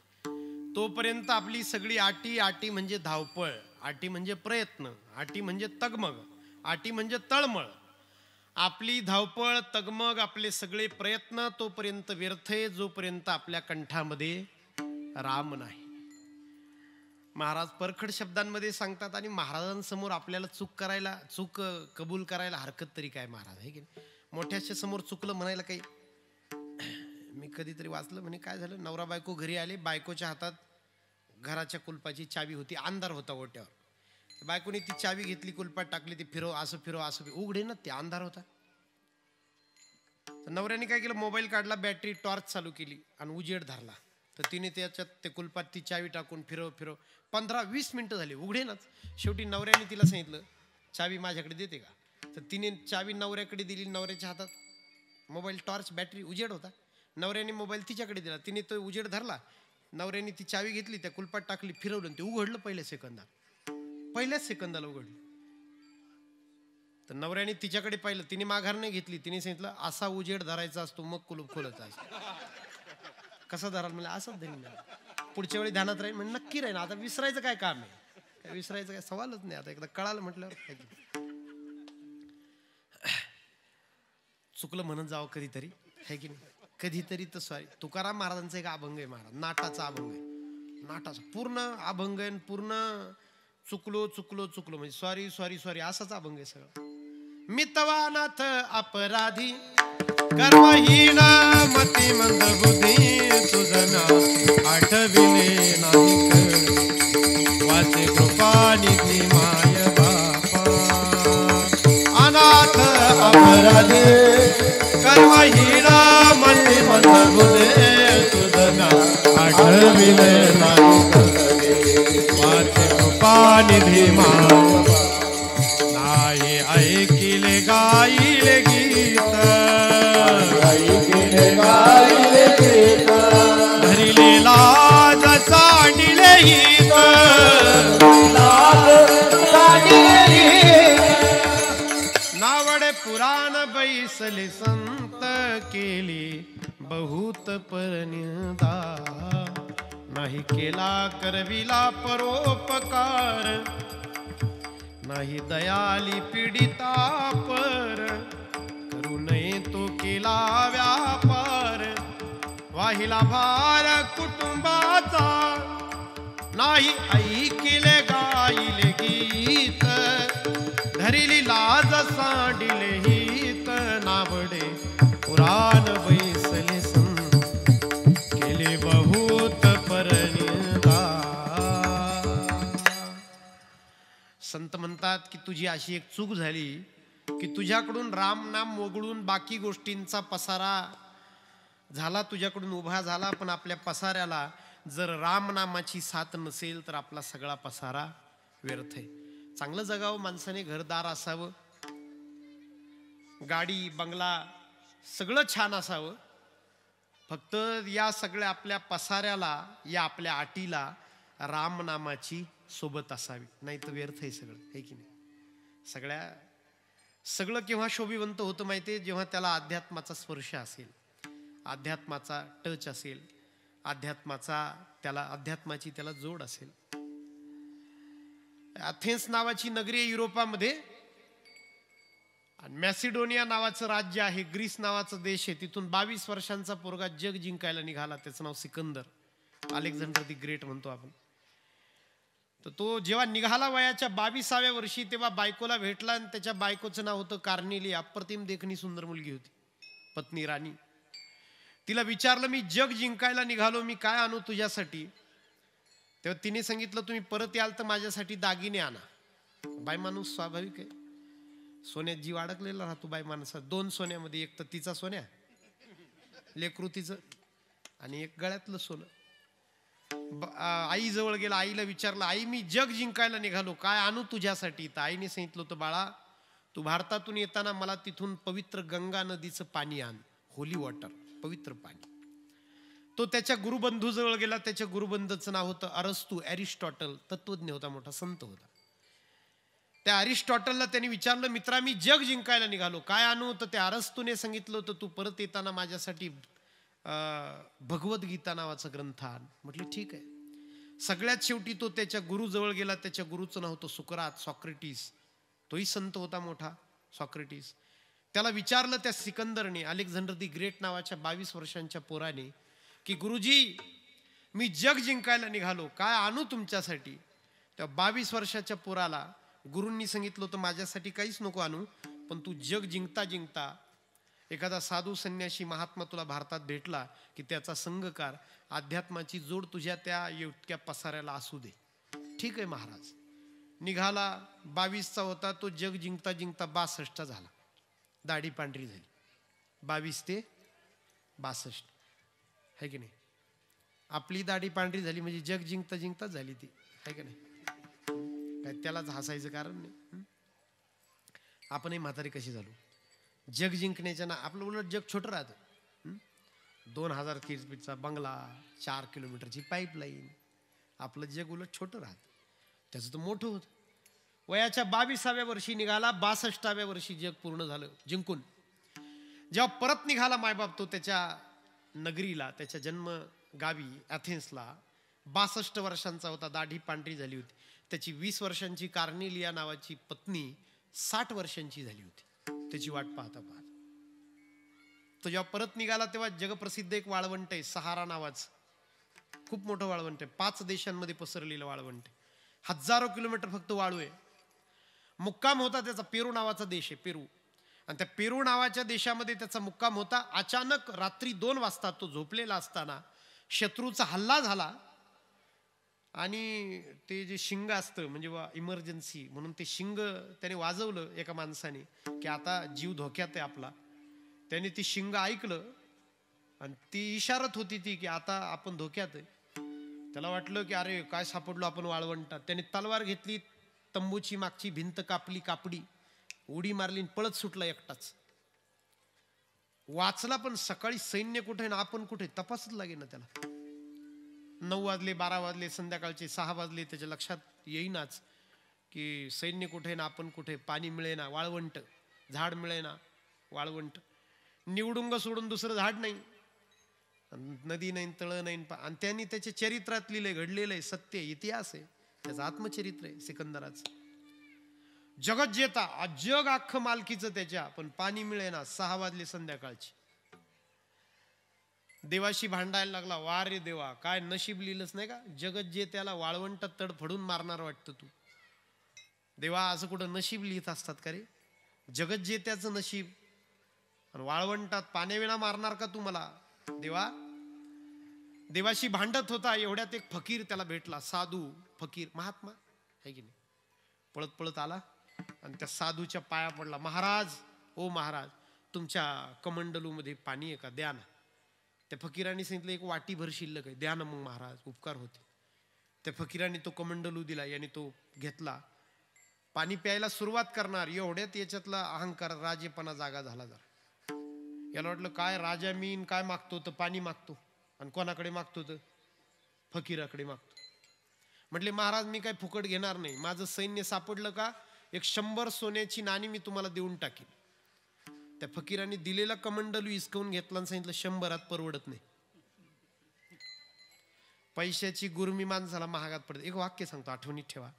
तोपर्यंत आपली सगळी आटी म्हणजे धावपळ, आटी म्हणजे प्रयत्न, आटी म्हणजे तगमग, आटी म्हणजे तळमळ. आपली धावपळ तगमग आपले सगळे प्रयत्न तोपर्यंत व्यर्थ आहे जोपर्यंत आपल्या कंठामध्ये राम नाही. महाराज परखड शब्दांमध्ये सांगतात आणि महाराजांसमोर आपल्याला चूक कबूल करायला हरकत तरी काय महाराज आहे की मोठ्याच्या समोर चुकलं म्हणायला काही. मी कधीतरी वाचलं म्हणे काय झालं, नवरा बायको घरी आले, बायकोच्या हातात घराच्या कुलपाची चावी होती, अंधार होता ओट्यावर. बायकोने ती चावी घेतली, कुलपात टाकली, ती फिरव असं उघडे ना, ते अंधार होता. नवऱ्याने काय केलं, मोबाईल काढला, बॅटरी टॉर्च चालू केली आणि उजेड धरला. तर तिने त्याच्यात ते कुलपात ती चावी टाकून फिरव 15-20 मिनिटं झाली, उघडेनाच. शेवटी नवऱ्याने तिला सांगितलं चावी माझ्याकडे देते का. तर तिने चावी नवऱ्याकडे दिली, नवऱ्याच्या हातात मोबाईल टॉर्च बॅटरी उजेड होता. नवऱ्याने मोबाईल तिच्याकडे दिला, तिने तो उजेड धरला, नवऱ्याने ती चावी घेतली, त्या कुलपात टाकली, फिरवलं, ते उघडलं पहिल्याच सेकंदाला उघडलं. तर नवऱ्याने तिच्याकडे पाहिलं, तिने माघार नाही घेतली, तिने सांगितलं असा उजेड धरायचा असतो मग कुलूप खोलत असतो. कसा धराल म्हणजे असंच धरीन, पुढच्या वेळी ध्यानात राहील म्हणजे नक्की राहील. आता विसरायचं काय काम आहे, काय विसरायचं काय सवालच नाही. आता एकदा कळालं म्हटल्यावर चुकलं म्हणत जावं कधीतरी, है की नाही. कधीतरी तर सॉरी. तुकाराम महाराजांचा एक अभंग आहे महाराज, नाटाचा अभंग आहे, नाटाचा पूर्ण अभंग आहे, पूर्ण चुकलो म्हणजे सॉरी असाच अभंग आहे सगळं. मितवानाथ अपराधी कर्महीन मती मंद बुद्धी तुझं नाव आठविले नाही कर वाचे कृपा निधी माय बापा. अनाथ अपराधी कर्महीन मती मंद बुद्धी तुझं नाव आठविले नाही कर वाचे कृपा निधी माय. नाही ऐकिले गाईले गीत धरिले लाज सांडिले हित नावडे पुराण बैसले संत केली बहुत परनिदा. नाही केला करविला परोपकार नाही दयाली पीडिता पर करू नये तो केला व्यापार. वाहिला भार कुटुंबाचा नाही ऐकिले गाईले गीत धरिली लाज सांडिले हित. नावडे पुराण बैसले संत केले बहुत परनिदा. संत म्हणतात की तुझी अशी एक चूक झाली की तुझ्याकडून राम नाम वगळून बाकी गोष्टींचा पसारा झाला, तुझ्याकडून उभा झाला, पण आपल्या पसाऱ्याला जर राम नामाची साथ नसेल तर आपला सगळा पसारा व्यर्थ आहे. चांगलं जगावं माणसाने, घरदार असावं, गाडी बंगला सगळं छान असावं, फक्त या सगळ्या आपल्या पसाऱ्याला, या आपल्या आटीला रामनामाची सोबत असावी, नाही तर व्यर्थ आहे सगळं, आहे की नाही? सगळं केव्हा शोभिवंत होतं माहिती आहे? जेव्हा त्याला अध्यात्माचा स्पर्श असेल, अध्यात्माचा टच असेल, अध्यात्माची त्याला जोड असेल. अथेन्स नावाची नगरी आहे युरोपामध्ये, आणि मॅसिडोनिया नावाचं राज्य आहे, ग्रीस नावाचा देश आहे. तिथून 22 वर्षांचा पोरगा जग जिंकायला निघाला. त्याचं नाव सिकंदर, अलेक्झांडर दी ग्रेट म्हणतो आपण. तर तो जेव्हा निघाला वयाच्या 22व्या वर्षी, तेव्हा बायकोला भेटला, आणि त्याच्या बायकोचं नाव होतं कार्नेली. अप्रतिम देखणी सुंदर मुलगी होती, पत्नी राणी. तिला विचारलं, मी जग जिंकायला निघालो, मी काय आणू तुझ्यासाठी? तेव्हा तिने सांगितलं, तुम्ही परत याल तर माझ्यासाठी दागिने आणा. बाई माणूस स्वाभाविक आहे, सोन्यात जीव अडकलेला राहतो बाई माणसात. 2 सोन्यामध्ये, एक तर तिचा सोन्या, लेकरू तिचं, आणि एक गळ्यातलं सोनं. आई जवळ गेला, आईला विचारलं, आई मी जग जिंकायला निघालो, काय आणू तुझ्यासाठी? तर आईने सांगितलं होतं, बाळा तू भारतातून येताना मला तिथून पवित्र गंगा नदीचं पाणी आण, होली वॉटर, पवित्र पाणी. तो त्याच्या गुरुबंधू जवळ गेला. त्याच्या गुरुबंधूचं नाव होतं अरस्तू, एरिस्टॉटल, तत्वज्ञ होता, मोठा संत होता. त्या अरिस्टॉटलला त्यांनी विचारलं, मित्रा मी जग जिंकायला निघालो, काय आणू? तर त्या अरस्तूने सांगितलं होतं, तू परत येताना माझ्यासाठी भगवद्गीता नावाचा ग्रंथ आण. म्हटलं ठीक आहे. सगळ्यात शेवटी तो त्याच्या गुरुजवळ गेला. त्याच्या गुरुचं नाव होतं सुकरात, सॉक्रेटिस. तोही संत होता मोठा, सॉक्रेटिस. त्याला विचारलं त्या सिकंदरने, अलेक्झांडर दी ग्रेट नावाच्या 22 वर्षांच्या पोराने, की गुरुजी मी जग जिंकायला निघालो, काय आणू तुमच्यासाठी? त्या 22 वर्षाच्या पोराला गुरूंनी सांगितलं होतं, माझ्यासाठी काहीच नको आणू, पण तू जग जिंकता जिंकता एखादा साधू संन्यासी महात्मा तुला भारतात भेटला की त्याचा संगकार, अध्यात्माची जोड तुझ्या त्या इतक्या पसाऱ्याला असू दे. ठीक आहे महाराज. निघाला, 22चा होता तो. जग जिंकता जिंकता 62चा झाला. दाढी पांढरी झाली. 22 ते 62 है की नाही? आपली दाढी पांढरी झाली म्हणजे जग जिंकता जिंकता झाली ती, है की नाही? काय त्यालाच हसायचं कारण नाही. आपणही म्हातारी कशी झालो? जग जिंकण्याच्या ना, आपलं उलट जग छोटं राहतं. 2000 फीटचा बंगला, 4 किलोमीटरची पाईपलाईन, आपलं जग उलट छोटं राहतं. त्याचं तर मोठं होतं. वयाच्या 22व्या वर्षी निघाला, 62व्या वर्षी जग पूर्ण झालं जिंकून. जेव्हा परत निघाला मायबाप तो त्याच्या नगरीला, त्याच्या जन्म गावी अथेन्सला, 62 वर्षांचा होता. दाढी पांढरी झाली होती. त्याची 20 वर्षांची कार्नेलिया नावाची पत्नी 60 वर्षांची झाली होती. त्याची वाट पाहता पाहता तो जेव्हा परत निघाला तेव्हा जगप्रसिद्ध एक वाळवंट आहे, सहारा नावाचं. खूप मोठं वाळवंट आहे, 5 देशांमध्ये पसरलेलं वाळवंट आहे. 1000 किलोमीटर फक्त वाळू आहे. मुक्काम होता त्याचा पेरू नावाचा देश आहे, पेरू. आणि त्या पेरू नावाच्या देशामध्ये त्याचा मुक्काम होता. अचानक रात्री 2 वाजता तो झोपलेला असताना शत्रूचा हल्ला झाला, आणि ते जे शिंग असतं म्हणजे इमर्जन्सी म्हणून ते शिंग त्याने वाजवलं एका माणसाने, की आता जीव धोक्यात आहे आपला. त्याने ती शिंग ऐकलं आणि ती इशारत होती ती की आता आपण धोक्यात आहे. त्याला वाटलं की अरे काय सापडलो आपण वाळवंटात. त्याने तलवार घेतली, तंबूची मागची भिंत कापडी, उडी मारली, पळत सुटला एकटाच. वाचला, पण सकाळी सैन्य कुठे ना आपण कुठे तपासच लागेल ना त्याला. 9 वाजले, 12 वाजले, संध्याकाळचे 6 वाजले, त्याच्या लक्षात येईनाच की सैन्य कुठे ना आपण कुठे. पाणी मिळेना, वाळवंट, झाड मिळेना, वाळवंट. निवडुंग सोडून दुसरं झाड नाही, नदी नाही, तळ नाही. आणि त्यांनी त्याच्या चरित्रात लिहिलंय, घडलेलं आहे, सत्य इतिहास आहे, त्याचं आत्मचरित्र आहे सिकंदराचं. जगत जेता, जग अख्खं मालकीचं त्याच्या, पण पाणी मिळेना. 6 वाजले संध्याकाळची. देवाशी भांडायला लागला, वा रे देवा, काय नशीब लिहिलंच नाही का? जगत जे त्याला वाळवंटात तडफडून मारणार वाटतं तू. देवा असं कुठं नशीब लिहित असतात का रे? जगत जे त्याचं नशीब, आणि वाळवंटात पाण्याविना मारणार का तू मला? देवा. देवाशी भांडत होता. एवढ्यात एक फकीर त्याला भेटला, साधू फकीर महात्मा आहे की नाही. पळत पळत आला आणि त्या साधूच्या पाया पडला. महाराज, ओ महाराज, तुमच्या कमंडलूमध्ये पाणी आहे का? द्या ना. त्या फकीराने सांगितलं, एक वाटीभर शिल्लक आहे, द्या ना मग महाराज, उपकार होते. त्या फकीराने तो कमंडलू दिला, याने तो घेतला. पाणी प्यायला सुरुवात करणार, एवढ्यात याच्यातला अहंकार, राजेपणा जागा झाला. जरा याला वाटलं काय राजा मीन काय मागतो तर पाणी मागतो, आणि कोणाकडे मागतो तर फकीराकडे मागतो. म्हटले महाराज मी काय फुकट घेणार नाही, माझं सैन्य सापडलं का 100 सोन्याची नाणी मी तुम्हाला देऊन टाकीन. त्या फकीराने दिलेला कमंडलू हिसकावून घेतला आणि सांगितलं 100त परवडत नाही. पैशाची गुरमी माणसाला महागात पडते. एक वाक्य सांगतो, आठवणीत ठेवा.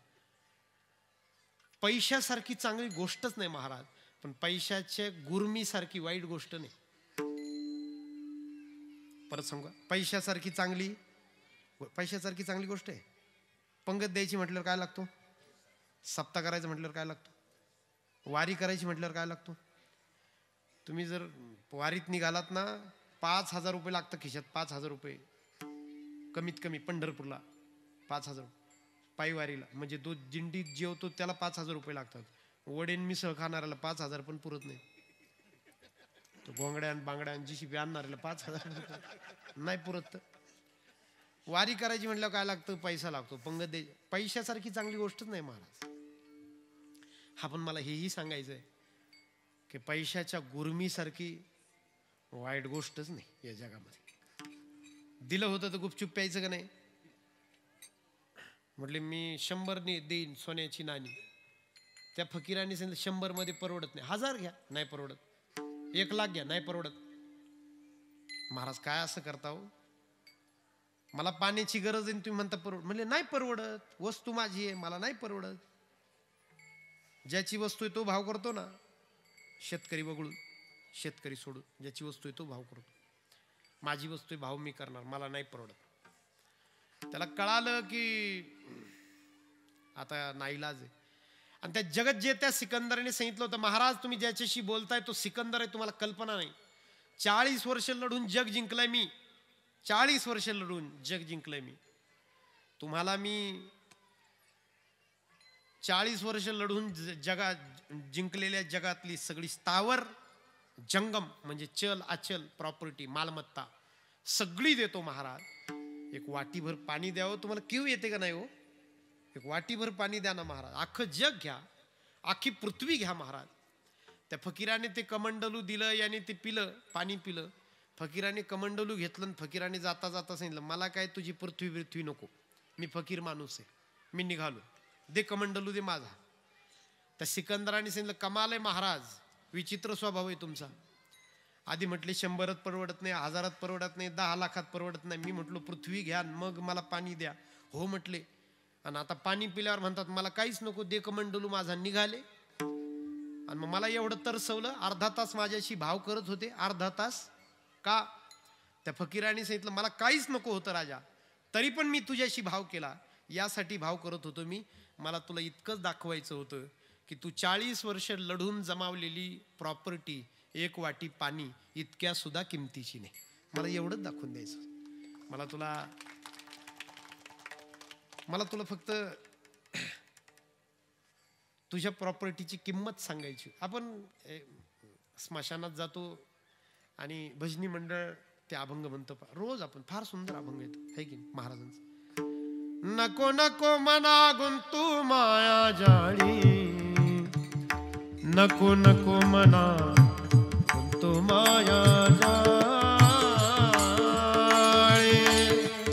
पैशासारखी चांगली गोष्टच नाही महाराज, पण पैशाच्या गुरमीसारखी वाईट गोष्ट नाही. परत सांगा, पैशासारखी चांगली गोष्ट आहे. पंगत द्यायची म्हटल्यावर काय लागतो, सप्ताह करायचं म्हटल्यावर काय लागतो, वारी करायची म्हटल्यावर काय लागतो. तुम्ही जर वारीत निघालात ना 5,000 रुपये लागतं खिशात. 5,000 रुपये कमीत कमी. पंढरपूरला 5,000 पायी वारीला, म्हणजे तो जिंडीत जेवतो त्याला 5,000 रुपये लागतात. वडेन मिसळ खाणाऱ्याला 5,000 पण पुरत नाही. तो गोंगड्या आणि बांगड्या आणि जीसीबी आणणाऱ्याला 5,000 नाही पुरत. वारी करायची म्हटल्यावर काय लागतं, पैसा लागतो. पंगत द्यायची. पैशासारखी चांगली गोष्टच नाही महाराज. हा पण मला हेही सांगायचं आहे की पैशाच्या गुरमीसारखी वाईट गोष्टच नाही या जगामध्ये. दिलं होतं तर गुपचूप प्यायचं का नाही. म्हटले मी 100 देईन सोन्याची नाणी. त्या फकीराने सांगितलं 100 मध्ये परवडत नाही, 1000 घ्या, नाही परवडत. 1,00,000 घ्या, नाही परवडत. महाराज काय असं करता हो, मला पाण्याची गरज आहे तुम्ही म्हणता परवड. म्हणले नाही परवडत, वस्तू माझी आहे, मला नाही परवडत. ज्याची वस्तू आहे तो भाव करतो ना. शेतकरी वगळून, शेतकरी सोडून, ज्याची वस्तू आहे तो भाव करतो. माझी वस्तू आहे, भाव मी करणार, मला नाही परवडत. त्याला कळालं की आता नाईलाज आहे. आणि त्या जगत जे त्या सिकंदराने सांगितलं होतं, महाराज तुम्ही ज्याच्याशी बोलताय तो सिकंदर आहे, तुम्हाला कल्पना नाही. 40 वर्ष लढून जग जिंकलंय मी. 40 वर्ष लढून जग जिंकलंय मी. तुम्हाला मी 40 वर्ष लढून जिंकलेल्या जगातली सगळी स्थावर जंगम म्हणजे चल अचल प्रॉपर्टी मालमत्ता सगळी देतो महाराज. एक वाटीभर पाणी द्यावं तुम्हाला किव येते का नाही हो. एक वाटीभर पाणी द्या ना महाराज. अख्खं जग घ्या, अख्खी पृथ्वी घ्या महाराज. त्या फकीराने ते कमंडलू दिलं, याने ते पिलं, पाणी पिलं. फकीराने कमंडलू घेतलं आणि फकीराने जाता जाता सांगितलं मला काय तुझी पृथ्वी नको, मी फकीर माणूस आहे, मी निघालो, दे कमंडलू दे माझा. त्या सिकंदराने सांगितलं कमाल आहे महाराज, विचित्र स्वभाव आहे तुमचा. आधी म्हटले 100त परवडत नाही, 1000त परवडत नाही, 10 लाखात परवडत नाही. मी म्हटलो पृथ्वी घ्या मग मला पाणी द्या. हो म्हटले. आणि आता पाणी पिल्यावर म्हणतात मला काहीच नको, दे कमंडलू माझा. निघाले आणि मग मला एवढं तरसवलं. अर्धा तास माझ्याशी भाव करत होते. अर्धा तास का. त्या फकीराने सांगितलं मला काहीच नको होतं राजा, तरी पण मी तुझ्याशी भाव केला. यासाठी भाव करत होतो मी. मला तुला इतकंच दाखवायचं होतं की तू 40 वर्ष लढून जमावलेली प्रॉपर्टी, एक वाटी पाणी इतक्या सुद्धा किमतीची नाही. मला एवढंच दाखवून द्यायचं. मला तुला फक्त तुझ्या प्रॉपर्टीची किंमत सांगायची. आपण स्मशानात जातो आणि भजनी मंडळ ते अभंग म्हणतो रोज. आपण फार सुंदर अभंग येतो है की महाराजांचं. नको नको मना गुंतू माया जाळी, नको नको मना गुंतू माया जाळी.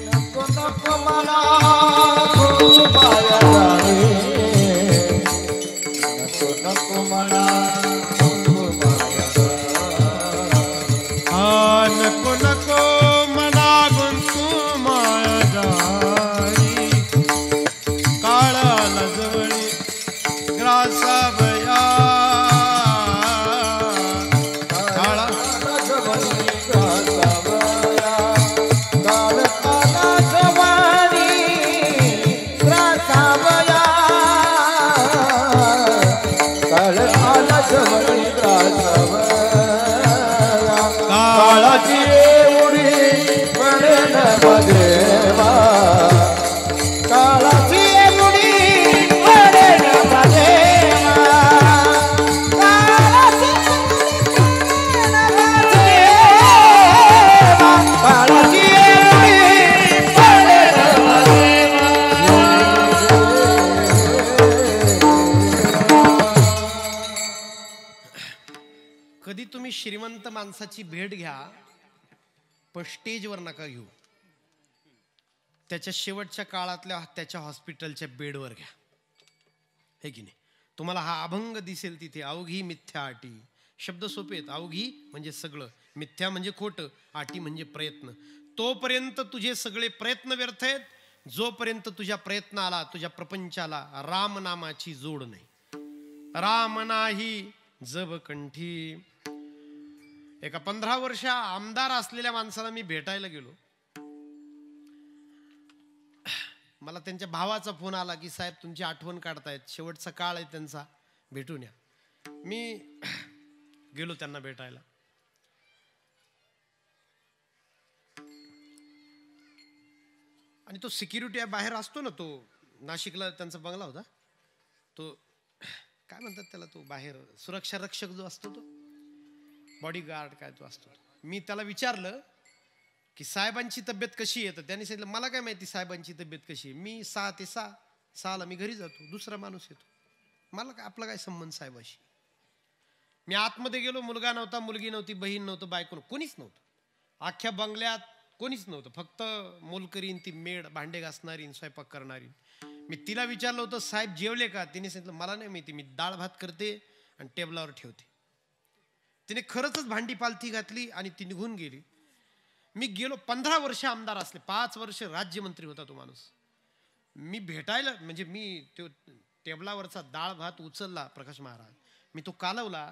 नको नको मना गुंतू माया जाळी, नको नको मना गुंतू माया जाळी. हा नको नको मना गुंतू माया जाळी. काळाला जवळी ग्रासावया, काळाला जवळी ग्रासावया, काळाला जवळी ग्रासावया, काळाला जवळी ग्रासावया. काळाची उडी पडेल देवा, काळाची उडी पडेल देवा, काळाची काळाची उडी पडेल कधी तुम्ही श्रीमंत श्रीमंत माणसाची भेट घ्या, पण स्टेजवर नका घेऊ. त्याच्या शेवटच्या काळातल्या त्याच्या हॉस्पिटलच्या बेडवर घ्या, हे की नाही. तुम्हाला हा अभंग दिसेल तिथे. अवघी मिथ्या आटी. शब्द सोपे आहेत. अवघी म्हणजे सगळं, मिथ्या म्हणजे खोटं, आटी म्हणजे प्रयत्न. तोपर्यंत तुझे सगळे प्रयत्न व्यर्थ आहेत जोपर्यंत तुझ्या प्रयत्नाला, तुझ्या प्रपंचाला रामनामाची जोड नाही. राम नाही जब कंठी. एका 15 वर्ष आमदार असलेल्या माणसाला मी भेटायला गेलो. मला त्यांच्या भावाचा फोन आला की साहेब तुमची आठवण काढतायत, शेवटचा काळ आहे त्यांचा, भेटून या. मी गेलो त्यांना भेटायला. आणि तो सिक्युरिटी बाहेर असतो ना, तो नाशिकला त्यांचा बंगला होता, तो काय म्हणतात त्याला, तो बाहेर सुरक्षा रक्षक जो असतो, तो बॉडीगार्ड काय तो असतो. मी त्याला विचारलं की साहेबांची तब्येत कशी आहे, तर त्यांनी सांगितलं मला काय माहिती साहेबांची तब्येत कशी आहे, मी 6 ते 6 मी घरी जातो, दुसरा माणूस येतो, मला काय, आपला काय संबंध साहेबाशी. मी आतमध्ये गेलो, मुलगा नव्हता, मुलगी नव्हती, बहीण नव्हतं, बायको कोणीच नव्हतं. अख्ख्या बंगल्यात कोणीच नव्हतं, फक्त मोलकरीन, ती मेड, भांडे घासणारी, स्वयंपाक करणारी. मी तिला विचारलं होतं साहेब जेवले का, तिने सांगितलं मला नाही माहिती, मी डाळ भात करते आणि टेबलावर ठेवते. तिने खरंच भांडी पालथी घातली आणि ती निघून गेली. मी गेलो. 15 वर्ष आमदार असले, 5 वर्ष राज्यमंत्री होता तो माणूस. मी भेटायला, म्हणजे मी तो टेबलावरचा डाळ भात उचलला, प्रकाश महाराज, मी तो कालवला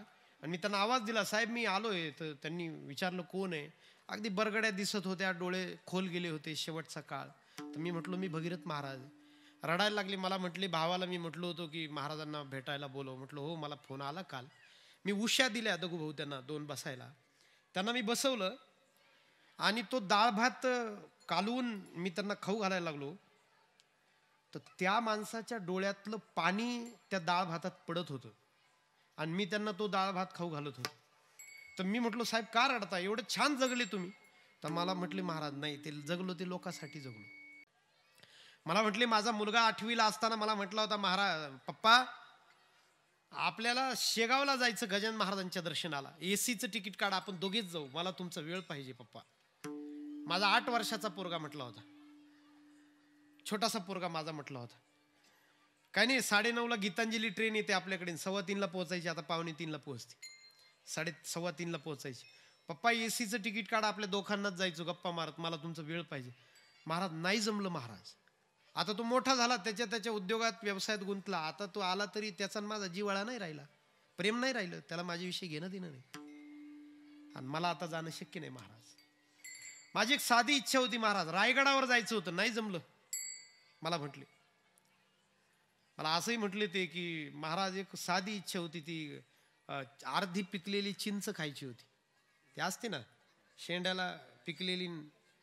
आणि मी त्यांना आवाज दिला साहेब मी आलोय. तर त्यांनी विचारलं कोण आहे. अगदी बरगड्या दिसत होत्या, डोळे खोल गेले होते, शेवटचा काळ. तर मी म्हटलो मी भगीरथ महाराज. रडायला लागली. मला म्हटले भावाला मी म्हटलो होतो की महाराजांना भेटायला बोलव. म्हटलं हो, मला फोन आला काल. मी उश्या दिल्या दगू भाऊ त्यांना 2 बसायला. त्यांना मी बसवलं आणि तो डाळ भात कालवून मी त्यांना खाऊ घालायला लागलो. तर त्या माणसाच्या डोळ्यातलं पाणी त्या डाळ भातात पडत होतं आणि मी त्यांना तो डाळ भात खाऊ घालत होतो. तर मी म्हटलो साहेब का रडता, एवढं छान जगले तुम्ही. तर मला म्हटले महाराज नाही, ते जगलो ते लोकांसाठी जगलो. मला म्हटले माझा मुलगा 8वीला असताना मला म्हटला होता महाराज पप्पा आपल्याला शेगावला जायचं गजानन महाराजांच्या दर्शनाला, एसीचं तिकीट काढा, आपण दोघेच जाऊ, मला तुमचा वेळ पाहिजे पप्पा. माझा 8 वर्षाचा पोरगा म्हटला होता, छोटासा पोरगा माझा म्हटला होता. काय नाही, 9:30ला गीतांजली ट्रेन येते आपल्याकडे, 2:15ला पोहोचायची, आता 2:45ला पोहोचते, 2:15ला पोहोचायची. पप्पा एसीचं तिकीट काढा, आपल्या दोघांनाच जायचो गप्पा मारत, मला तुमचा वेळ पाहिजे. महाराज नाही जमलं महाराज. आता तो मोठा झाला, त्याच्या उद्योगात व्यवसायात गुंतला. आता तो आला तरी त्याचा माझा जीवाळा नाही राहिला, प्रेम नाही राहिलं, त्याला माझ्याविषयी घेणं देणं नाही आणि मला आता जाणं शक्य नाही महाराज. माझी एक साधी इच्छा होती महाराज, रायगडावर जायचं होतं, नाही जमलं. मला म्हटले, मला असंही म्हटले ते की महाराज एक साधी इच्छा होती, ती अर्धी पिकलेली चिंच खायची होती. ती असते ना शेंड्याला पिकलेली,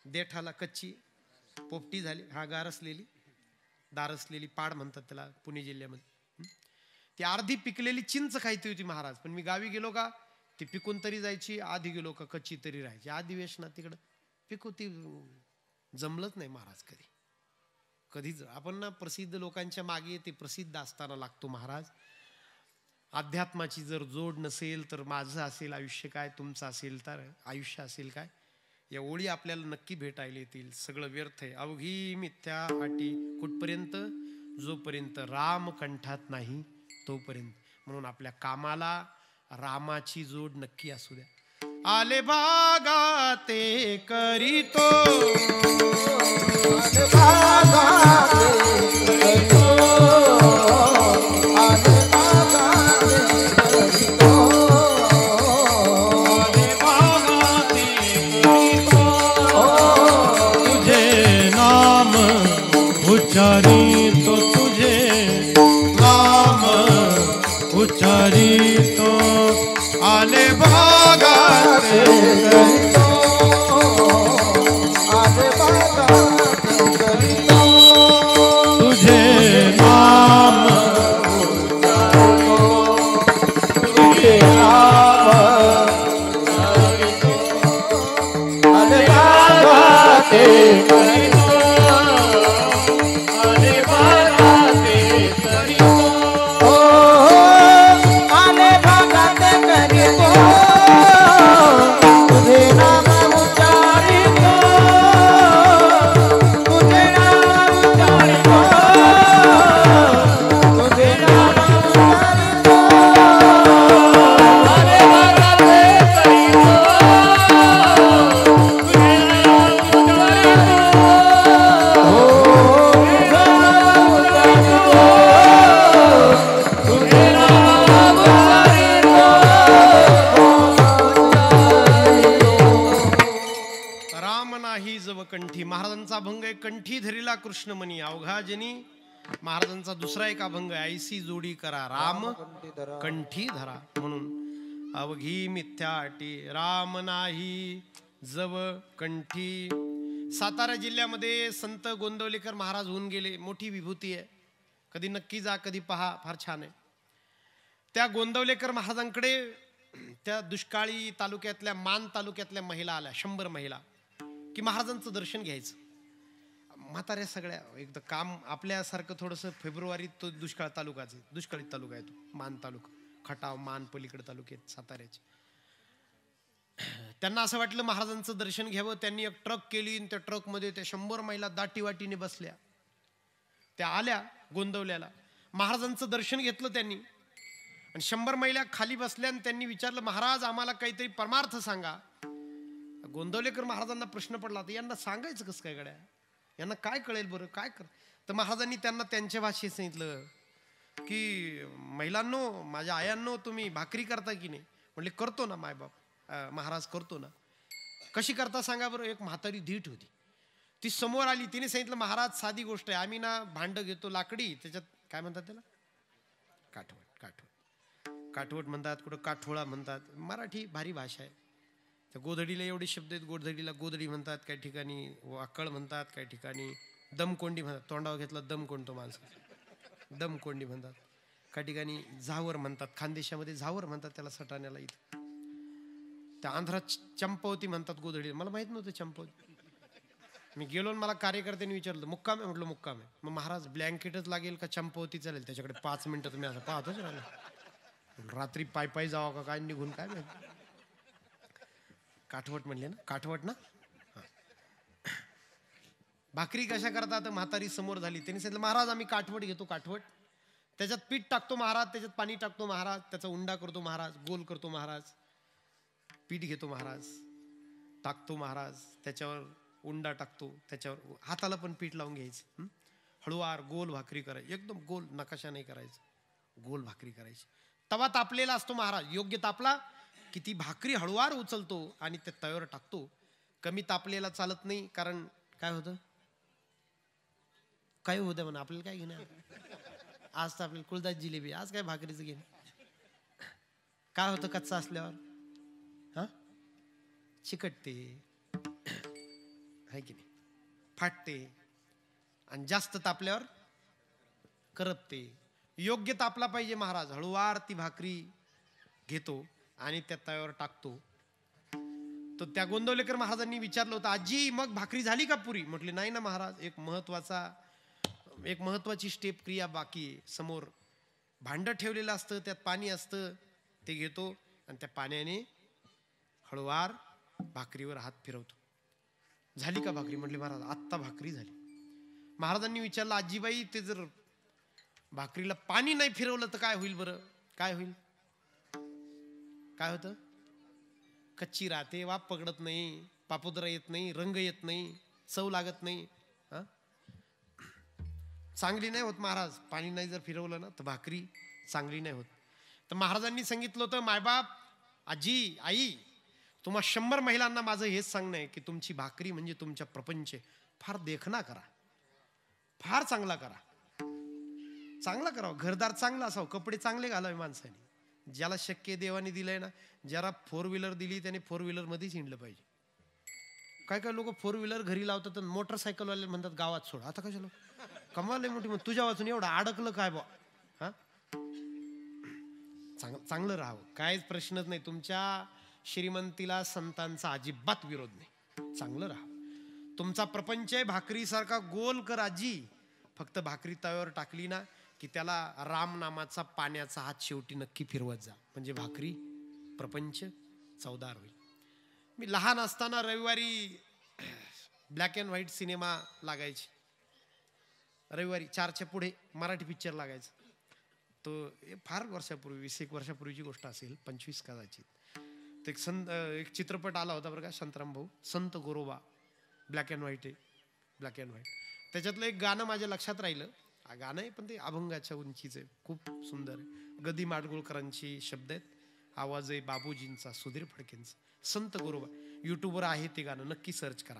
देठाला कच्ची, पोपटी झाली, हा गारसलेली, दारसलेली पाड म्हणतात त्याला पुणे जिल्ह्यामध्ये. ती अर्धी पिकलेली चिंच खायची होती महाराज. पण मी गावी गेलो का ती पिकून तरी जायची, आधी गेलो का कच्ची तरी राहायची. अधिवेशनात तिकडं पिकू ती जमलंच नाही महाराज कधी कधीच. आपण ना प्रसिद्ध लोकांच्या मागे ते प्रसिद्ध असताना लागतो महाराज. अध्यात्माची जर जोड नसेल तर माझं असेल आयुष्य काय, तुमचं असेल तर आयुष्य असेल काय. या ओळी आपल्याला नक्की भेटायला येतील. सगळं व्यर्थ आहे. अवघी मिथ्या आटी कुठपर्यंत, जोपर्यंत राम कंठात नाही तोपर्यंत. म्हणून आपल्या कामाला रामाची जोड नक्की असू द्या. आले बागा ते करीतो, आले बागा ते करीतो, आले बागा ते करीतो, आले बागा ते करीतो, तुझे नाम उच्चारितो, तुझे नाम उच्चारितो. आले बागा ते करीतो, आले बागा ते करीतो, तुझे नाम तुझे नाम आले बागा ते करीतो, आले बागा ते करीतो, आले बागा ते करीतो, राम नाही जव कंठी. महाराजांचा अभंग आहे कंठी धरिला कृष्णमणी अवघा जनी. महाराजांचा दुसरा एक अभंग आहे ऐसी जोडी करा राम कंठी धरा. म्हणून अवघी मिथ्या अटी राम नाही जव कंठी. सातारा जिल्ह्यामध्ये संत गोंदवलेकर महाराज होऊन गेले. मोठी विभूती आहे, कधी नक्की जा, कधी पहा, फार छान आहे. त्या गोंदवलेकर महाराजांकडे त्या दुष्काळी तालुक्यातल्या मान तालुक्यातल्या महिला आल्या, 100 महिला, की महाराजांचं दर्शन घ्यायचं. म्हाताऱ्या सगळ्या, एकदा काम आपल्यासारखं थोडंसं फेब्रुवारीत तो दुष्काळ तालुकाच आहे, दुष्काळी तालुका आहे तो मान तालुका, खटाव मान पलीकडे तालुक्यात साताऱ्याचे. त्यांना असं वाटलं महाराजांचं दर्शन घ्यावं. त्यांनी एक ट्रक केली आणि त्या ट्रकमध्ये त्या 100 महिला दाटीवाटीने बसल्या. त्या आल्या गोंदवल्याला, महाराजांचं दर्शन घेतलं त्यांनी आणि 100 महिला खाली बसल्या आणि त्यांनी विचारलं महाराज आम्हाला काहीतरी परमार्थ सांगा. गोंदवलेकर महाराजांना प्रश्न पडला तर यांना सांगायचं कसं काय गड्या, यांना काय कळेल बरं, काय कर. तर महाराजांनी त्यांना त्यांच्या भाषेत सांगितलं की महिलांनो, माझ्या आयांनो, तुम्ही भाकरी करता की नाही. म्हणले करतो ना मायबाप, महाराज करतो ना. कशी करता सांगा बरं. एक म्हातारी धीट होती, ती समोर आली, तिने सांगितलं महाराज साधी गोष्ट आहे, आम्ही ना भांडं घेतो लाकडी, त्याच्यात काय म्हणतात त्याला, काठवट म्हणतात, कुठं काठोळा म्हणतात, मराठी भारी भाषा आहे. त्या गोधडीला एवढे शब्द आहेत, गोधडीला गोधडी म्हणतात, काही ठिकाणी वाकळ म्हणतात, काही ठिकाणी दमकोंडी म्हणतात, तोंडावर घेतला दम कोंडतो माणसं, दमकोंडी म्हणतात, काही ठिकाणी झावर म्हणतात, खानदेशामध्ये झावर म्हणतात त्याला सटाण्याला. इथं त्या आंध्रात चंपावती म्हणतात गोधडी, मला माहित नव्हतं चंपावती. मी गेलो आणि मला कार्यकर्त्यांनी विचारलं मुक्काम आहे, म्हटलं मुक्काम आहे. मग महाराज ब्लँकेटच लागेल का चंपावती चालेल, त्याच्याकडे 5 मिनिटं तुम्ही असं पाहतोच राहिला, रात्री पायी जावा का काय निघून काय माहिती. काठवट म्हणले ना, काठवट ना. भाकरी कशा करतात, म्हातारी समोर झाली, त्यांनी सांगितलं महाराज आम्ही काठवट घेतो, काठवट, त्याच्यात पीठ टाकतो महाराज, त्याच्यात पाणी टाकतो महाराज, त्याचा उंडा करतो महाराज, गोल करतो महाराज, पीठ घेतो महाराज, टाकतो महाराज, त्याच्यावर उंडा टाकतो, त्याच्यावर हाताला पण पीठ लावून घ्यायचं, हळूवार गोल भाकरी करायची, एकदम गोल, नकाशा नाही करायचं, गोल भाकरी करायची. तवा तापलेला असतो महाराज, योग्य तापला की ती भाकरी हळूवार उचलतो आणि त्या तव्यावर टाकतो. कमी तापलेला चालत नाही, कारण काय होतं, काय होतं म्हणा, आपल्याला काय घेणं, आज तर आपल्याला कुळदाच जिलेबी, आज काय भाकरीचं घेणं. काय होतं कच्चा असल्यावर, हा चिकटते आहे की नाही, फाटते, आणि जास्त तापल्यावर करपते. योग्य तापला पाहिजे महाराज, हळूवार ती भाकरी घेतो आणि त्या तव्यावर टाकतो. तर त्या गोंदवलेकर महाराजांनी विचारलं होतं आजी मग भाकरी झाली का पुरी. म्हटले नाही ना महाराज, एक महत्वाची स्टेप क्रिया बाकी आहे. समोर भांडं ठेवलेलं असतं, त्यात पाणी असतं, ते घेतो आणि त्या पाण्याने हळूवार भाकरीवर हात फिरवतो. झाली का भाकरी. म्हटले महाराज आत्ता भाकरी झाली. महाराजांनी विचारलं आजीबाई ते जर भाकरीला पाणी नाही फिरवलं तर काय होईल बरं, काय होईल, काय होतं, कच्ची राहते, वाफ पकडत नाही, पापुद्रा येत नाही, रंग येत नाही, चव लागत नाही, चांगली नाही होत महाराज. पाणी नाही जर फिरवलं ना तर भाकरी चांगली नाही होत. तर महाराजांनी सांगितलं होतं मायबाप, आजी, आई, तुम्हा 100 महिलांना माझं हेच सांगणं आहे की तुमची भाकरी म्हणजे तुमच्या प्रपंच फार देखणा करा, फार चांगला करा, चांगला करावं, घरदार चांगला असावं, कपडे चांगले घालावे माणसाने. ज्याला शक्य देवाने दिलंय ना, ज्याला 4 व्हीलर दिली त्याने 4 व्हीलर मध्येच हिंडलं पाहिजे. काय काय लोक 4 व्हीलर घरी लावतात आणि मोटरसायकलवाले म्हणतात गावात सोड. आता कशाला कमाल आहे मोठी, मग तुझ्या वाचून एवढं अडकलं काय बा. हा चांगलं राहावं, काहीच प्रश्नच नाही. तुमच्या श्रीमंतीला संतांचा अजिबात विरोध नाही, चांगलं राहावं. तुमचा प्रपंच आहे भाकरीसारखा गोल कर आजी. फक्त भाकरी तव्यावर टाकली ना की त्याला राम नामाचा पाण्याचा हात शेवटी नक्की फिरवत जा, म्हणजे भाकरी प्रपंच चवदार होईल. मी लहान असताना रविवारी ब्लॅक अँड व्हाईट सिनेमा लागायचे, रविवारी 4च्या पुढे मराठी पिक्चर लागायचा. तो फार वर्षापूर्वी, 20-1 वर्षापूर्वीची गोष्ट असेल, 25 कदाचित. ते एक चित्रपट आला होता बरं का, शांताराम भाऊ, संत गोरोबा, ब्लॅक अँड व्हाईट आहे, ब्लॅक अँड व्हाईट. त्याच्यातलं एक गाणं माझ्या लक्षात राहिलं. गाणं आहे पण ते अभंगाच्या उंचीचं आहे, खूप सुंदर आहे. गदी माडगुळकरांची शब्द आहेत, आवाज आहे बाबूजींचा, सुधीर फडकेंचा, संत गोरोबा. यूट्यूबवर आहे ते गाणं, नक्की सर्च करा.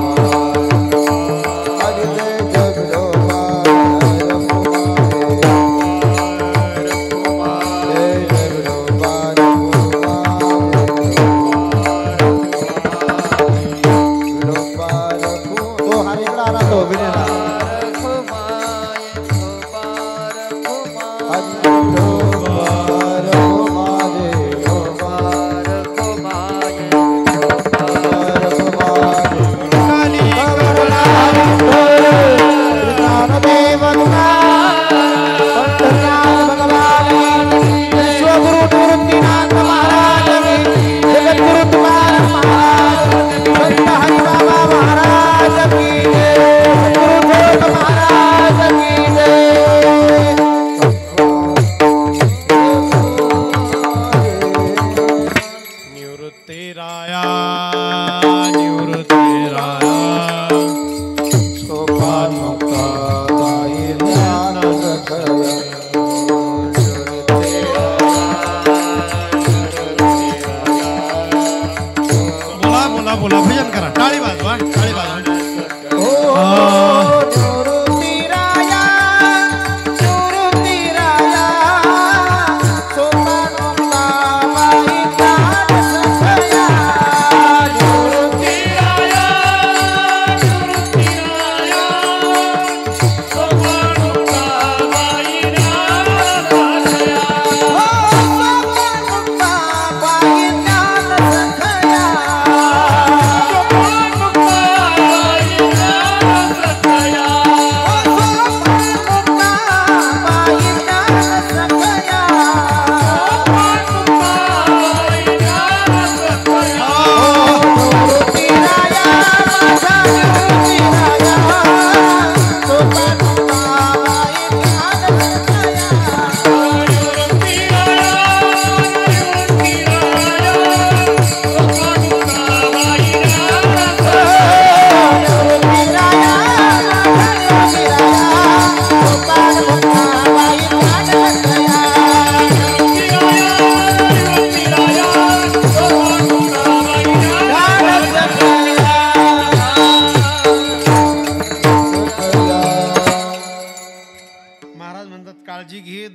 बोला बोला भजन करा टाळी वाजवा टाळी वाजवा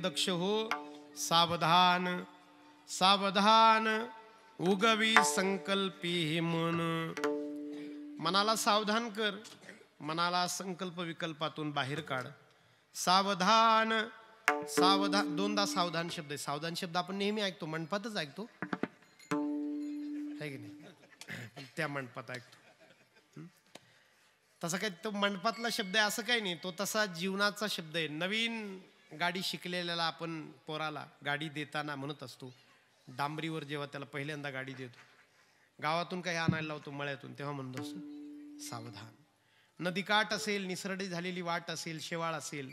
दक्ष हो सावधान सावधान उगवी संकल्पी मन मनाला सावधान कर मनाला संकल्प विकल्पातून बाहेर काढ सावधान सावधान दोनदा सावधान शब्द आहे सावधान शब्द आपण नेहमी ऐकतो मंडपातच ऐकतो है की नाही त्या मंडपात ऐकतो तसा काही तो मंडपातला शब्द आहे असं काही नाही तो तसा जीवनाचा शब्द आहे नवीन गाडी शिकलेल्याला आपण पोराला गाडी देताना म्हणत असतो डांबरीवर जेव्हा त्याला पहिल्यांदा गाडी देतो गावातून काही आणायला लावतो मळ्यातून तेव्हा म्हणत असतो सावधान नदीकाठ असेल निसरडी झालेली वाट असेल शेवाळ असेल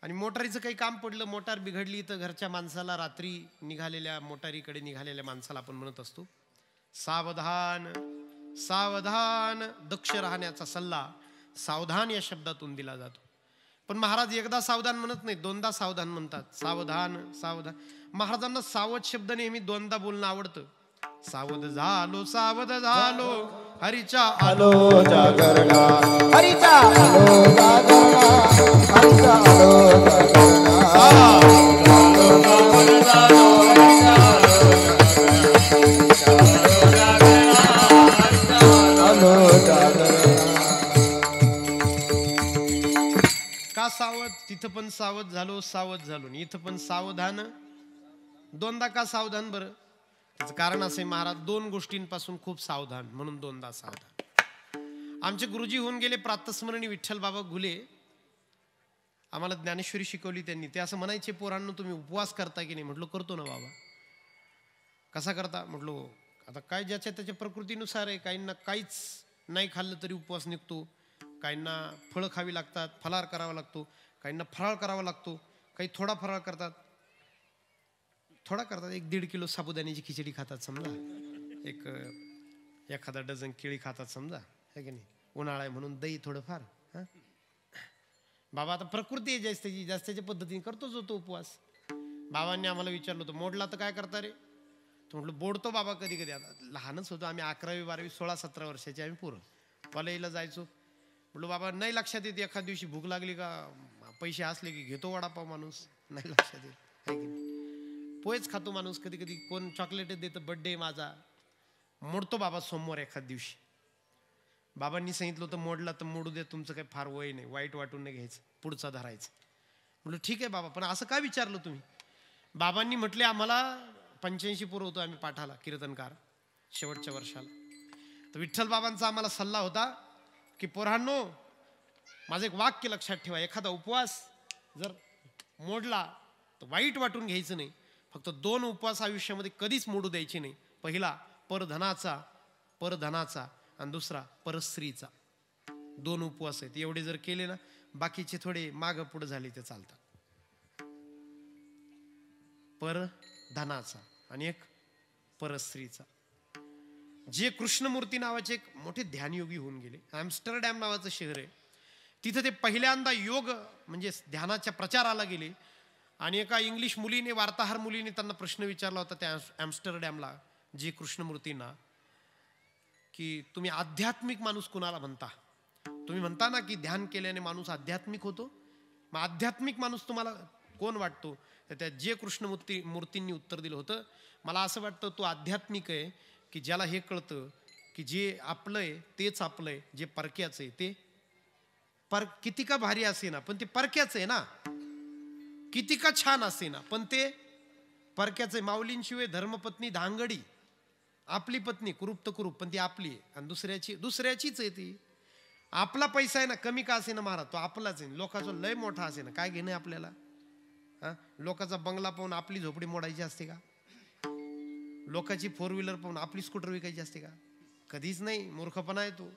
आणि मोटारीचं काही काम पडलं मोटार बिघडली तर घरच्या माणसाला रात्री निघालेल्या मोटारीकडे निघालेल्या माणसाला आपण म्हणत असतो सावधान सावधान दक्ष राहण्याचा सल्ला सावधान या शब्दातून दिला जातो पण महाराज एकदा सावधान म्हणत नाही दोनदा सावधान म्हणतात सावधान सावधान महाराजांना सावध शब्द नेहमी दोनदा बोलणं आवडतं सावध झालो हरीच्या आलो जागरणा हरीचा आलो जागरणा हरीचा आलो का सावध तिथं पण सावध झालो इथं पण सावधान दोनदा का सावधान बरं त्याचं कारण असे महाराज दोन गोष्टींपासून खूप सावधान म्हणून दोनदा सावधान आमचे गुरुजी होऊन गेले प्रातस्मरणी विठ्ठल बाबा घुले आम्हाला ज्ञानेश्वरी शिकवली त्यांनी ते असं म्हणायचे पोरांनो तुम्ही उपवास करता की नाही म्हटलं करतो ना बाबा कसा करता म्हटलो आता काय ज्याच्या त्याच्या प्रकृतीनुसार आहे काहींना काहीच नाही खाल्लं तरी उपवास निघतो काहींना फळं खावी लागतात फलार करावा लागतो काहींना फराळ करावा लागतो काही थोडा फराळ करतात 1-1.5 किलो साबुदाण्याची खिचडी खातात समजा एखादा डझन केळी खातात समजा है की नाही उन्हाळा आहे म्हणून दही थोडंफार हां बाबा आता प्रकृती आहे जास्तीच्या पद्धतीने करतोच होतो उपवास बाबांनी आम्हाला विचारलं होतं मोडला तर काय करता रे तो म्हटलं बोडतो बाबा कधी कधी आता लहानच होतो आम्ही 11वी 12वी 16-17 वर्षाचे आम्ही पोरं कॉलेजला जायचो म्हटलं बाबा नाही लक्षात येते एखाद दिवशी भूक लागली का पैसे असले की घेतो वडापाव माणूस नाही लक्षात येत आहे की नाही पोहेच खातो माणूस कधी कधी कोण चॉकलेट देतं बर्थडे माझा मोडतो बाबा सोमवार एखाद दिवशी बाबांनी सांगितलं होतं मोडला तर मोडू दे तुमचं काही फार वय नाही वाईट वाटून नाही घ्यायचं पुढचा धरायचं म्हटलं ठीक आहे बाबा पण असं काय विचारलं तुम्ही बाबांनी म्हटले आम्हाला 85 पोरं होतो आम्ही पाठाला कीर्तनकार शेवटच्या वर्षाला तर विठ्ठल बाबांचा आम्हाला सल्ला होता की पोरांनो माझं एक वाक्य लक्षात ठेवा एखादा उपवास जर मोडला तर वाईट वाटून घ्यायचं नाही फक्त 2 उपवास आयुष्यामध्ये कधीच मोडू द्यायचे नाही पहिला परधनाचा आणि दुसरा परस्त्रीचा 2 उपवास आहेत एवढे जर केले ना बाकीचे थोडे मागं पुढे झाले ते चालतात परधनाचा आणि एक परस्त्रीचा जे कृष्णमूर्ती नावाचे एक मोठे ध्यानयोगी होऊन गेले ॲम्स्टरडॅम नावाचं शहर आहे तिथं ते पहिल्यांदा योग म्हणजे ध्यानाच्या प्रचाराला गेले आणि एका इंग्लिश मुलीने वार्ताहर मुलीने त्यांना प्रश्न विचारला होता त्या ॲम्स्टरडॅमला जे कृष्णमूर्तींना की तुम्ही आध्यात्मिक माणूस कुणाला म्हणता? तुम्ही म्हणता ना की ध्यान केल्याने माणूस आध्यात्मिक होतो. मग आध्यात्मिक माणूस तुम्हाला कोण वाटतो? तर त्या जे मूर्तींनी उत्तर दिलं होतं, मला असं वाटतं तो आध्यात्मिक आहे की ज्याला हे कळतं की जे आपलं आहे तेच आपलं आहे, जे परक्याचं आहे ते किती का भारी असे ना पण ते परक्याचं आहे ना, किती का छान असे ना पण ते परक्याचं आहे. माऊलींशिवाय धर्मपत्नी धांगडी, आपली पत्नी कुरूप तर कुरूप पण ती आपली आहे आणि दुसऱ्याचीच आहे ती. आपला पैसा आहे ना, कमी का असे ना महाराज, तो आपलाच आहे. लोकांचा लय मोठा असे ना, काय घेणं आपल्याला? हा, लोकांचा बंगला पाहून आपली झोपडी मोडायची असते का? लोकांची 4 व्हीलर पाहून आपली स्कूटर विकायची असते का? कधीच नाही. मूर्खपणा आहे तो.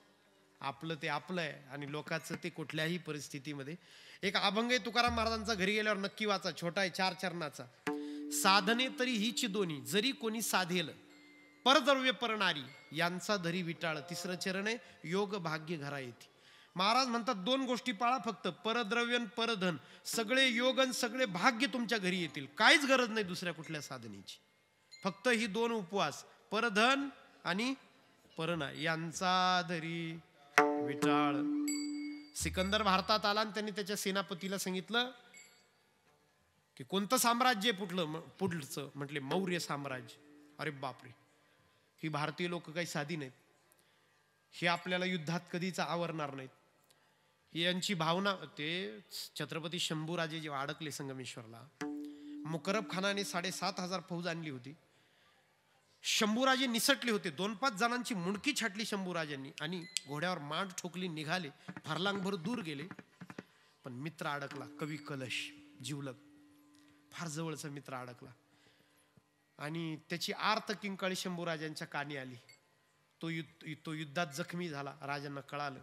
आपलं ते आपलं आहे आणि लोकांचं ते कुठल्याही परिस्थितीमध्ये. एक अभंग आहे तुकाराम महाराजांचा, घरी गेल्यावर नक्की वाचा, छोटा आहे 4 चरणाचा. साधने तरी हीच दोन्ही, जरी कोणी साधेल, परद्रव्य परणारी यांचा धरी विटाळ. 3रं चरण आहे, योग भाग्य घरा येते. महाराज म्हणतात 2 गोष्टी पाळा फक्त, परद्रव्य आणि परधन. सगळे योग आणि सगळे भाग्य तुमच्या घरी येतील. काहीच गरज नाही दुसऱ्या कुठल्या साधनेची. फक्त ही 2 उपवास, परधन आणि परना यांचा धरी विटाळ. सिकंदर भारतात आला आणि त्यांनी त्याच्या सेनापतीला सांगितलं की कोणतं साम्राज्य पुढचं? म्हटले मौर्य साम्राज्य. अरे बापरे, ही भारतीय लोक काही साधी नाहीत, हे आपल्याला युद्धात कधीच आवरणार नाहीत. ही यांची भावना. ते छत्रपती शंभूराजे जेव्हा अडकले संगमेश्वरला, मुकरब खानाने 7,500 फौज आणली होती. शंभूराजे निसटले होते. 2-5 जणांची मुंडकी छाटली शंभूराजांनी आणि घोड्यावर मांड ठोकली, निघाले. फरलांगभर दूर गेले, पण मित्र अडकला. कवी कलश जिवलग, फार जवळचा मित्र अडकला आणि त्याची आर्त किंकाळी शंभूराजांच्या कानी आली. तो युद्धात जखमी झाला. राजांना कळालं.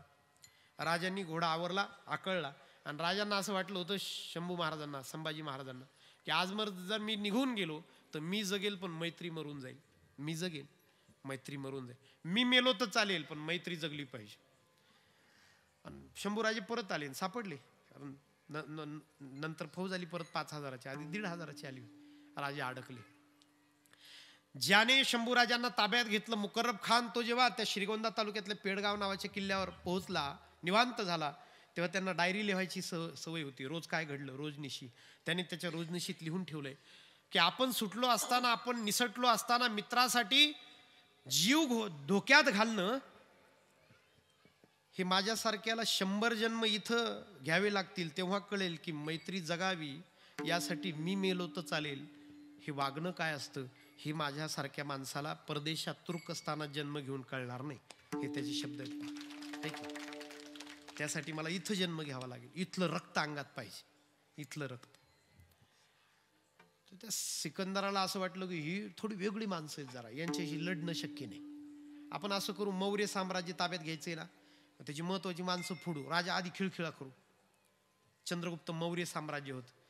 राजांनी घोडा आवरला, आकळला आणि राजांना असं वाटलं होतं शंभू महाराजांना, संभाजी महाराजांना, की आज जर मी निघून गेलो तर मी जगेल पण मैत्री मरून जाईल. मी जगेल, मैत्री मरून जाईल. मी मेलो तर चालेल पण मैत्री जगली पाहिजे. आणि शंभूराजे परत आले, सापडले. कारण नंतर फौज आली परत 5,000ची, आधी 1,500ची आली. राजे अडकले. ज्याने शंभूराजांना ताब्यात घेतलं मुकर्रब खान, तो जेव्हा त्या श्रीगोंदा तालुक्यातल्या पेडगाव नावाच्या किल्ल्यावर पोहोचला, निवांत झाला, तेव्हा त्यांना डायरी लिहायची सवय होती. रोज काय घडलं रोजनिशी त्यांनी त्याच्या रोजनिशीत लिहून ठेवलंय की आपण सुटलो असताना, आपण निसटलो असताना मित्रासाठी जीव धोक्यात घालणं हे माझ्यासारख्याला 100 जन्म इथं घ्यावे लागतील तेव्हा कळेल की मैत्री जगावी. यासाठी मी मेलो तर चालेल हे वागणं काय असतं हे माझ्यासारख्या माणसाला परदेशात तुर्कस्तानात जन्म घेऊन कळणार नाही. हे त्याचे शब्द आहेत. त्यासाठी मला इथं जन्म घ्यावा लागेल, इथलं रक्त अंगात पाहिजे, इथलं रक्त. तर त्या सिकंदराला असं वाटलं की ही थोडी वेगळी माणसं आहेत, जरा यांच्याशी लढणं शक्य नाही. आपण असं करू, मौर्य साम्राज्य ताब्यात घ्यायचंय ना, त्याची महत्वाची माणसं फोडू. राजा आधी खिळखिळा करू. चंद्रगुप्त मौर्य साम्राज्य होतं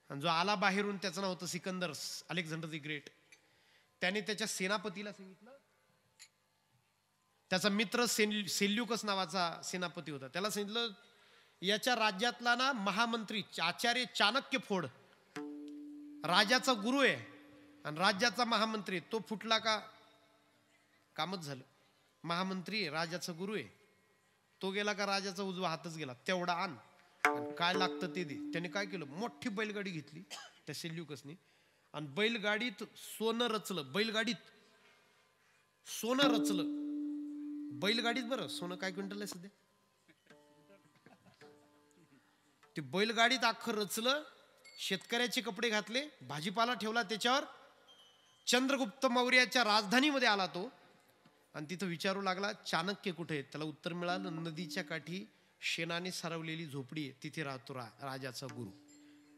आणि जो आला बाहेरून त्याचं नाव होतं सिकंदर, अलेक्झांडर द ग्रेट. त्याने त्याच्या सेनापतीला सांगितलं, त्याचा मित्र सेल्युकस नावाचा सेनापती होता, त्याला सांगितलं याच्या राज्यातला ना महामंत्री आचार्य चाणक्य फोड. राजाचा गुरु आहे आणि राज्याचा महामंत्री, तो फुटला का कामच झालं. महामंत्री आहे, राजाचा गुरु आहे, तो गेला का राजाचा उजवा हातच गेला. तेवढा आण आणि काय लागतं ते दे. त्याने काय केलं, मोठी बैलगाडी घेतली त्या सेल्युकसने आणि बैलगाडीत सोनं रचलं. बैलगाडीत सोनं रचलं. बैलगाडीत बरं सोनं काय क्विंटल आहे सध्या, ते बैलगाडीत अख्खं रचलं. शेतकऱ्याचे कपडे घातले, भाजीपाला ठेवला त्याच्यावर. चंद्रगुप्त मौर्याच्या राजधानीमध्ये आला तो आणि तिथं विचारू लागला चाणक्य कुठे आहे. त्याला उत्तर मिळालं, नदीच्या काठी शेणाने सारवलेली झोपडी आहे, तिथे राहतो राजाचा गुरु.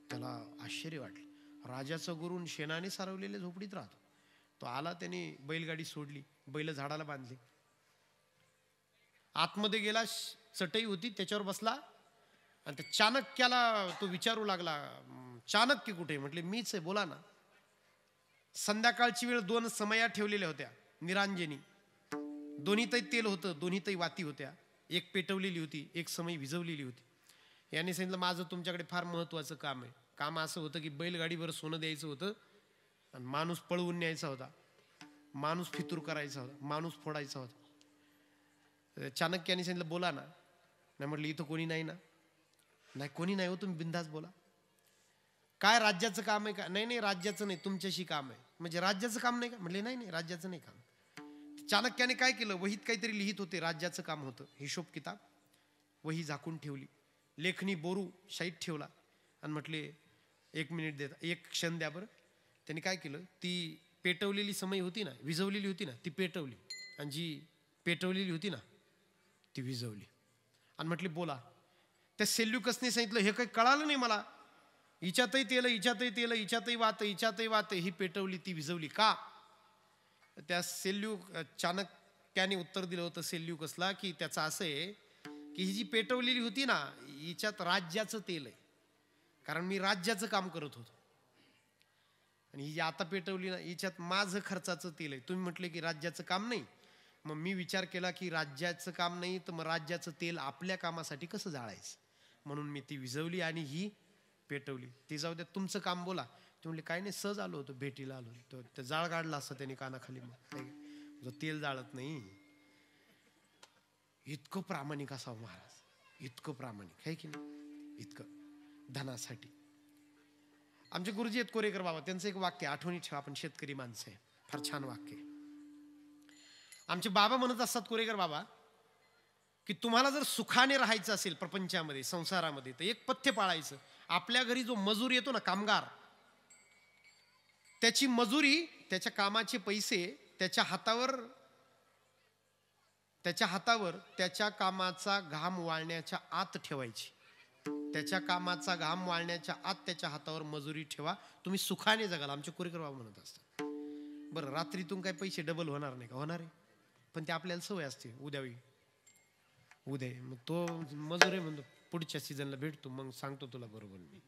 त्याला आश्चर्य वाटलं, राजाचा गुरु शेणाने सारवलेल्या झोपडीत राहतो. तो आला, त्याने बैलगाडी सोडली, बैल झाडाला बांधली, आतमध्ये गेला, चटई होती त्याच्यावर बसला आणि त्या चाणक्याला तो विचारू लागला चाणक्य कुठे. म्हटले मीच आहे, बोला ना. संध्याकाळची वेळ 2 समया ठेवलेल्या होत्या निरांजनी, दोन्हीतही तेल होतं, दोन्हीतही वाती होत्या. एक पेटवलेली होती, एक समय विझवलेली होती. यांनी सांगितलं माझं तुमच्याकडे फार महत्वाचं काम आहे. काम असं होतं की बैलगाडीवर सोनं द्यायचं होतं आणि माणूस पळवून न्यायचा होता, माणूस फितूर करायचा होता, माणूस फोडायचा होता. चाणक्याने सांगितलं बोला ना. नाही म्हटलं इथं कोणी नाही ना. नाही कोणी नाही हो, तुम्ही बिंदास बोला. काय राज्याचं काम आहे का? नाही नाही राज्याचं नाही, तुमच्याशी काम आहे. म्हणजे राज्याचं काम नाही का? म्हटले नाही नाही राज्याचं नाही काम. चाणक्याने काय केलं, वहीत काहीतरी लिहित होते, राज्याचं काम होतं. हिशोब किताब वही झाकून ठेवली, लेखणी बोरू शाईत ठेवला आणि म्हटले 1 मिनिट देता, 1 क्षण द्या बरं. त्यांनी काय केलं, ती पेटवलेली समई होती ना, विझवलेली होती ना, ती पेटवली आणि जी पेटवलेली होती ना ती विझवली आणि म्हटले बोला. त्या सेल्युकसने सांगितलं हे काही कळालं नाही मला, हिच्यातही तेल, हिच्यातही तेल, हिच्यातही वात, हिच्यातही वात, ही पेटवली ती विझवली का? त्या चाणक्याने उत्तर दिलं होतं सेल्युकसला की त्याचं असं आहे की ही जी पेटवलेली होती ना हिच्यात राज्याचं तेल आहे, कारण मी राज्याचं काम करत होतो. आणि ही जी आता पेटवली ना हिच्यात माझं खर्चाचं तेल आहे. तुम्ही म्हटले की राज्याचं काम नाही, मग मी विचार केला की राज्याचं काम नाही तर मग राज्याचं तेल आपल्या कामासाठी कसं जाळायचं, म्हणून मी ती विझवली आणि ही पेटवली. ती जाऊ द्या, तुमचं काम बोला. ते म्हणले काय नाही, सहज आलो होतो, भेटीला आलो होतो. ते जाळ काढला असतं त्याने कानाखाली, मग तेल जाळत नाही. इतकं प्रामाणिक असावं महाराज, इतकं प्रामाणिक आहे की नाही, इतकं धनासाठी. आमचे गुरुजी आहेत कोरेकर बाबा, त्यांचं एक वाक्य आठवणी ठेवा, आपण शेतकरी माणसं आहे, फार छान वाक्य. आमचे बाबा म्हणत असतात कोरेकर बाबा की तुम्हाला जर सुखाने राहायचं असेल प्रपंचामध्ये, संसारामध्ये, तर एक पथ्य पाळायचं. आपल्या घरी जो मजूर येतो ना, कामगार, त्याची मजुरी, त्याच्या कामाचे पैसे त्याच्या हातावर त्याच्या कामाचा घाम वाळण्याच्या आत ठेवायची. त्याच्या कामाचा घाम वाळण्याच्या आत त्याच्या हातावर मजुरी ठेवा, तुम्ही सुखाने जगाल, आमचे कोरेकर बाबा म्हणत असतात. बरं, रात्रीतून काय पैसे डबल होणार नाही का? होणार आहे, पण ते आपल्याला सवय असते, उद्या मग तो मजूर आहे म्हणतो पुढच्या सीझनला भेटतो, मग सांगतो तुला बरोबर मी.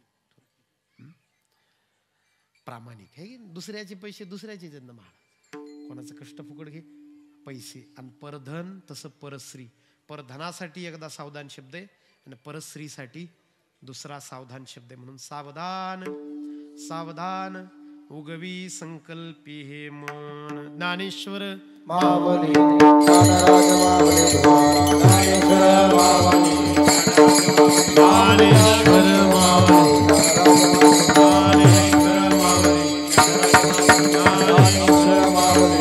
प्रामाणिक आहे. दुसऱ्याचे पैसे दुसऱ्याचे जन्म महाराज, कोणाचं कष्ट फुकट घे पैसे. आणि परधन तसं परश्री. परधनासाठी एकदा सावधान शब्द आहे आणि परश्रीसाठी दुसरा सावधान शब्द आहे. म्हणून सावधान सावधान उगवी संकल्पी हे मन. ज्ञानेश्वर मावली ज्ञानराज मावली ज्ञानेश्वर मावली ज्ञानेश्वर मावली ज्ञानेश्वर मावली ज्ञानेश्वर मावली.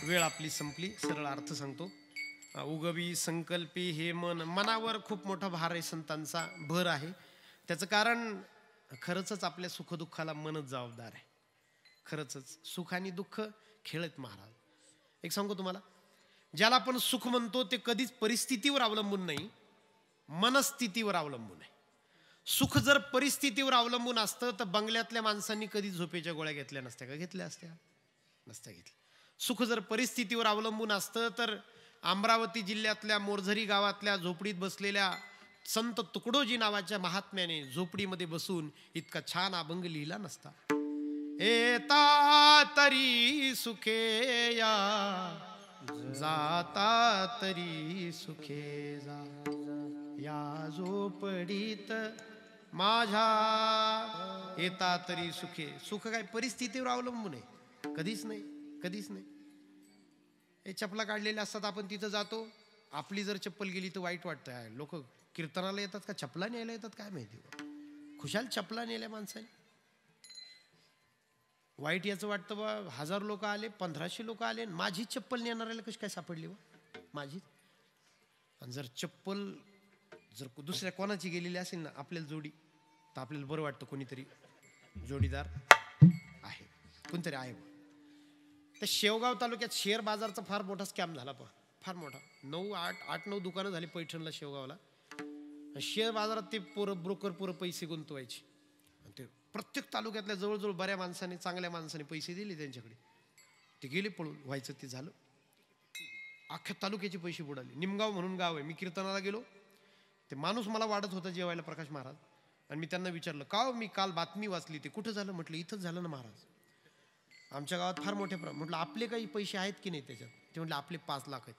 वेळ आपली संपली, सरळ अर्थ सांगतो. उगवी संकल्पी हे मन. मनावर खूप मोठा भार आहे, संतांचा भर आहे. त्याचं कारण खरंच आपल्या सुखदुःखाला मनच जबाबदार आहे. खरंच सुख आणि दुःख खेळत महाराज. एक सांगू तुम्हाला, ज्याला आपण सुख म्हणतो ते कधीच परिस्थितीवर अवलंबून नाही, मनस्थितीवर अवलंबून आहे. सुख जर परिस्थितीवर अवलंबून असतं तर बंगल्यातल्या माणसांनी कधी झोपेच्या गोळ्या घेतल्या नसत्या का? घेतल्या असत्या? नसत्या घेतल्या. सुख जर परिस्थितीवर अवलंबून असतं तर अमरावती जिल्ह्यातल्या मोरझरी गावातल्या झोपडीत बसलेल्या संत तुकडोजी नावाच्या महात्म्याने झोपडीमध्ये बसून इतका छान अभंग लिहिला नसता. येता तरी सुखे या, जाता तरी सुखे जा, या झोपडीत माझ्या येता तरी सुखे. सुख काय परिस्थितीवर अवलंबून आहे? कधीच नाही, कधीच नाही. हे चपला काढलेल्या असतात, आपण तिथं जातो, आपली जर चप्पल गेली तर वाईट वाटतं. लोक कीर्तनाला येतात का चपला न्यायला येतात काय माहिती, खुशाल चपला नेल्या माणसाने. वाईट याचं वाटतं बा, 1000 लोक आले, 1500 लोक आले, माझी चप्पल नेणाऱ्याला कशी काय सापडली बा माझी. आणि जर चप्पल जर दुसऱ्या कोणाची गेलेली असेल ना आपल्याला जोडी, तर आपल्याला बरं वाटतं, कोणीतरी जोडीदार आहे, कोणतरी आहे. त्या शेवगाव तालुक्यात शेअर बाजारचा फार मोठा स्कॅम झाला, फार मोठा. 8-9 दुकानं झाली पैठणला, शेवगावला. शेअर बाजारात ते ब्रोकर पैसे गुंतवायचे. ते प्रत्येक तालुक्यातल्या जवळजवळ बऱ्या माणसाने, चांगल्या माणसाने पैसे दिले त्यांच्याकडे, ते गेले पळून. व्हायचं ते झालं, अख्ख्या तालुक्याचे पैसे बुडाले. निमगाव म्हणून गाव आहे, मी कीर्तनाला गेलो, ते माणूस मला वाढत होता जेवायला, प्रकाश महाराज. आणि मी त्यांना विचारलं, का मी काल बातमी वाचली, ते कुठं झालं? म्हटलं इथंच झालं ना महाराज, आमच्या गावात फार मोठ्या म्हटलं आपले काही पैसे आहेत की नाही त्याच्यात? ते म्हटलं आपले 5 लाख आहेत.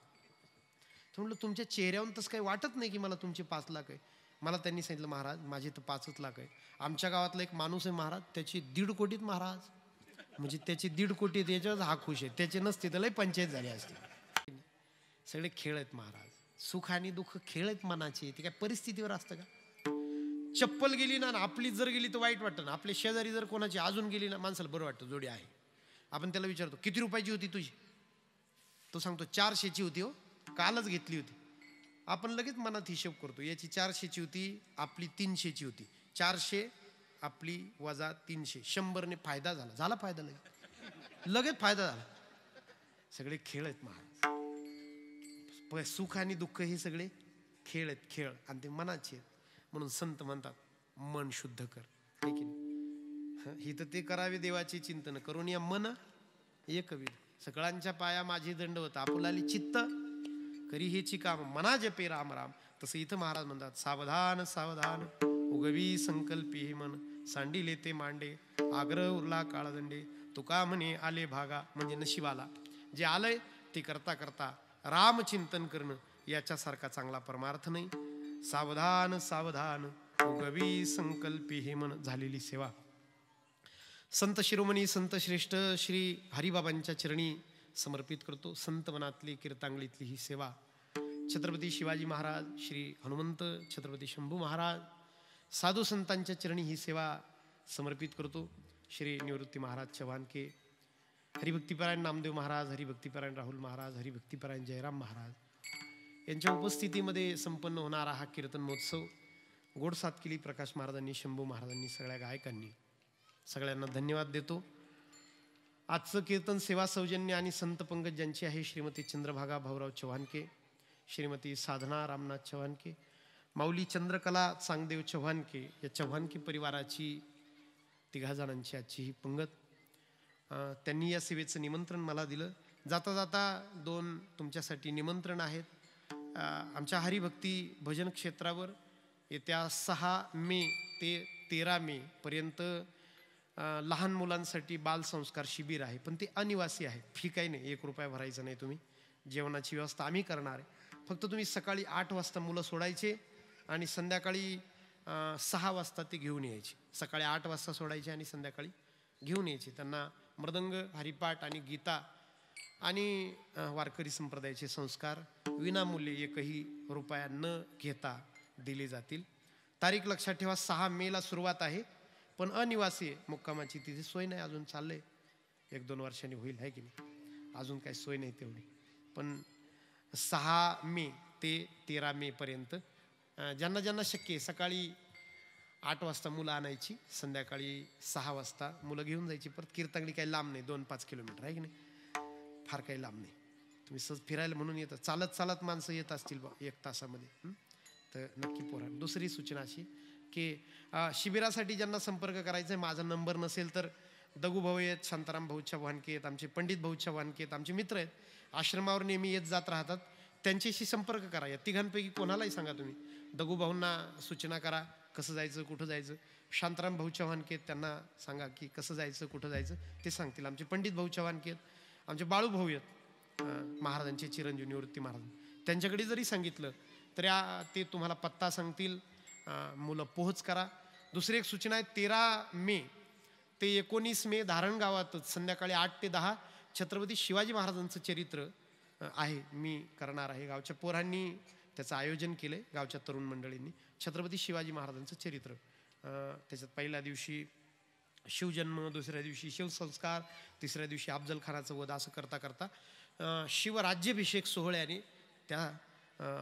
ते म्हटलं तुमच्या चेहऱ्यावरून तसं काही वाटत नाही की मला तुमचे 5 लाख आहे. मला त्यांनी सांगितलं, महाराज माझे तर 5च लाख आहे. आमच्या गावातला एक माणूस आहे महाराज, त्याची 1.5 कोटीत महाराज म्हणजे त्याचे 1.5 कोटी त्याच्यावर हा खुश आहे, त्याचे नसते तर लय पंचायत झाली असते. सगळे खेळ आहेत महाराज, सुख आणि दुःख खेळ आहेत मनाचे. ते काय परिस्थितीवर असतं का? चप्पल गेली ना आपली जर गेली तर वाईट वाटतं ना, आपले शेजारी जर कोणाची अजून गेली ना माणसाला बरं वाटतं. जोडी आहे, आपण त्याला विचारतो किती रुपयाची होती तुझी, तो सांगतो 400ची होती हो, कालच घेतली होती. आपण लगेच मनात हिशोब करतो, याची 400ची होती, आपली 300ची होती. 400 आपली वजा 300, 100ने फायदा झाला. झाला फायदा, लगेच फायदा झाला. सगळे खेळ आहेत महाराज. सुख आणि दुःख हे सगळे खेळ आहेत, खेळ, आणि ते मनाचे आहेत. म्हणून संत म्हणतात मन शुद्ध कर. ठीक आहे, ही तर ते करावे देवाचे चिंतन करून या मन एकविध. सगळ्यांच्या पाया माझी दंडवत, आपुलाली चित्त करी हेची काम, मना जपे राम राम. तसं इथं महाराज म्हणतात सावधान सावधान उगवी संकल्पी हे मन, सांडिले ते मांडे आग्रह उरला काळदंडे. तुका म्हणे आले भागा, म्हणजे नशिबाला जे आलंय ते करता करता रामचिंतन करणं याच्यासारखा चांगला परमार्थ नाही. सावधान सावधान उगवी संकल्पी हे मन, झालेली सेवा. संत शिरोमणी संत श्रेष्ठ श्री हरिबाबांच्या चरणी समर्पित करतो. संत मनातली कीर्तांगलीतली ही सेवा. छत्रपती शिवाजी महाराज, श्री हनुमंत छत्रपती शंभू महाराज, साधू संतांच्या चरणी ही सेवा समर्पित करतो. श्री निवृत्ती महाराज चव्हाणके, हरिभक्तीपरायण नामदेव महाराज, हरिभक्तीपरायण राहुल महाराज, हरिभक्तीपरायण जयराम महाराज यांच्या उपस्थितीमध्ये संपन्न होणारा हा कीर्तन महोत्सव गोड साथ केली प्रकाश महाराजांनी, शंभू महाराजांनी, सगळ्या गायकांनी. सगळ्यांना धन्यवाद देतो. आजचं कीर्तन सेवा सौजन्य आणि संत पंगत ज्यांची आहे, श्रीमती चंद्रभागा भाऊराव चव्हाणके, श्रीमती साधना रामनाथ चव्हाणके, माऊली चंद्रकला चांगदेव चव्हाणके, या चव्हाणके परिवाराची 3 जणांची आजची ही पंगत. त्यांनी या सेवेचं निमंत्रण मला दिलं. जाता जाता 2 तुमच्यासाठी निमंत्रण आहेत. आमच्या हरिभक्ती भजन क्षेत्रावर येत्या 6 मे ते 13 मे पर्यंत लहान मुलांसाठी बालसंस्कार शिबिर आहे, पण ते अनिवासी आहे. फी काही नाही, 1 रुपया भरायचा नाही. तुम्ही जेवणाची व्यवस्था आम्ही करणार आहे. फक्त तुम्ही सकाळी 8 वाजता मुलं सोडायचे आणि संध्याकाळी 6 वाजता ते घेऊन यायचे. सकाळी 8 वाजता सोडायचे आणि संध्याकाळी घेऊन यायचे. त्यांना मृदंग, हरिपाठ आणि गीता आणि वारकरी संप्रदायाचे संस्कार विनामूल्य 1ही रुपया न घेता दिले जातील. तारीख लक्षात ठेवा, 6 मेला सुरुवात आहे, पण अनिवासी आहे. मुक्कामाची तिथे सोय नाही, अजून चाललंय, 1-2 वर्षांनी होईल, आहे की नाही, अजून काही सोय नाही तेवढी. पण 6 मे ते 13 मे पर्यंत ज्यांना ज्यांना शक्य आहे सकाळी 8 वाजता मुलं आणायची, संध्याकाळी 6 वाजता मुलं घेऊन जायची. परत कीर्तनली काही लांब नाही, 2-5 किलोमीटर आहे की नाही, फार काही लांब नाही. तुम्ही सहज फिरायला म्हणून येतात, चालत चालत माणसं येत असतील 1 तासामध्ये, तर नक्की पोरा. दुसरी सूचना अशी की शिबिरासाठी ज्यांना संपर्क करायचा आहे, माझा नंबर नसेल तर दगू भाऊ आहेत, शांताराम भाऊ चव्हाणके आहेत, आमचे पंडित भाऊ चव्हाणके आहेत, आमचे मित्र आहेत, आश्रमावर नेहमी येत जात राहतात, त्यांच्याशी संपर्क करा. या 3घांपैकी कोणालाही सांगा तुम्ही. दगू भाऊंना सूचना करा कसं जायचं, कुठं जायचं. शांताराम भाऊ चव्हाणके आहेत, त्यांना सांगा की कसं जायचं, कुठं जायचं, ते सांगतील. आमचे पंडित भाऊ चव्हाणके आहेत, आमचे बाळू भाऊ आहेत, महाराजांचे चिरंजीव निवृत्ती महाराज, त्यांच्याकडे जरी सांगितलं तरी ते तुम्हाला पत्ता सांगतील. मुलं पोहोच करा. दुसरी एक सूचना आहे, 13 मे ते 19 मे धारण गावातच संध्याकाळी 8 ते 10 छत्रपती शिवाजी महाराजांचं चरित्र आहे, मी करणार आहे. गावच्या पोरांनी त्याचं आयोजन केलंय, गावच्या तरुण मंडळींनी. छत्रपती शिवाजी महाराजांचं चरित्र, त्याच्यात पहिल्या दिवशी शिवजन्म, दुसऱ्या दिवशी शिवसंस्कार, तिसऱ्या दिवशी अफजल खानाचं वध, असं करता करता शिवराज्याभिषेक सोहळ्याने त्या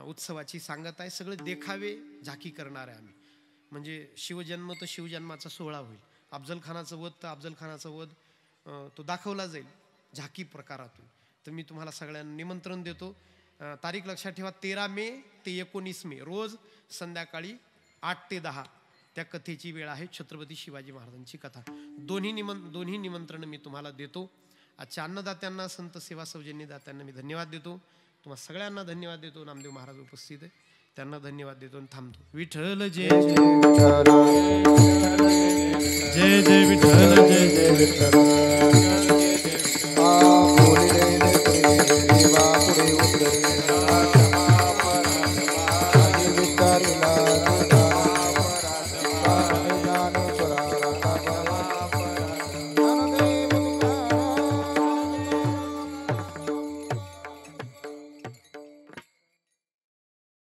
उत्सवाची सांगत आहे. सगळे देखावे झाकी करणार आहे आम्ही. म्हणजे शिवजन्म तर शिवजन्माचा सोहळा होईल, अफजल खानाचं वध तर अफजल खानाचं वध तो दाखवला जाईल झाकी प्रकारातून. तर मी तुम्हाला सगळ्यांना निमंत्रण देतो. तारीख लक्षात ठेवा, 13 मे ते 19 मे रोज संध्याकाळी 8 ते 10 त्या कथेची वेळ आहे. छत्रपती शिवाजी महाराजांची कथा. दोन्ही निमंत्रण मी तुम्हाला देतो. आजच्या अन्नदात्यांना, संत सेवा सौजन्य दात्यांना मी धन्यवाद देतो. तुम्हाला सगळ्यांना धन्यवाद देतो. नामदेव महाराज उपस्थित आहे, त्यांना धन्यवाद देतो आणि थांबतो. विठ्ठल जय जय.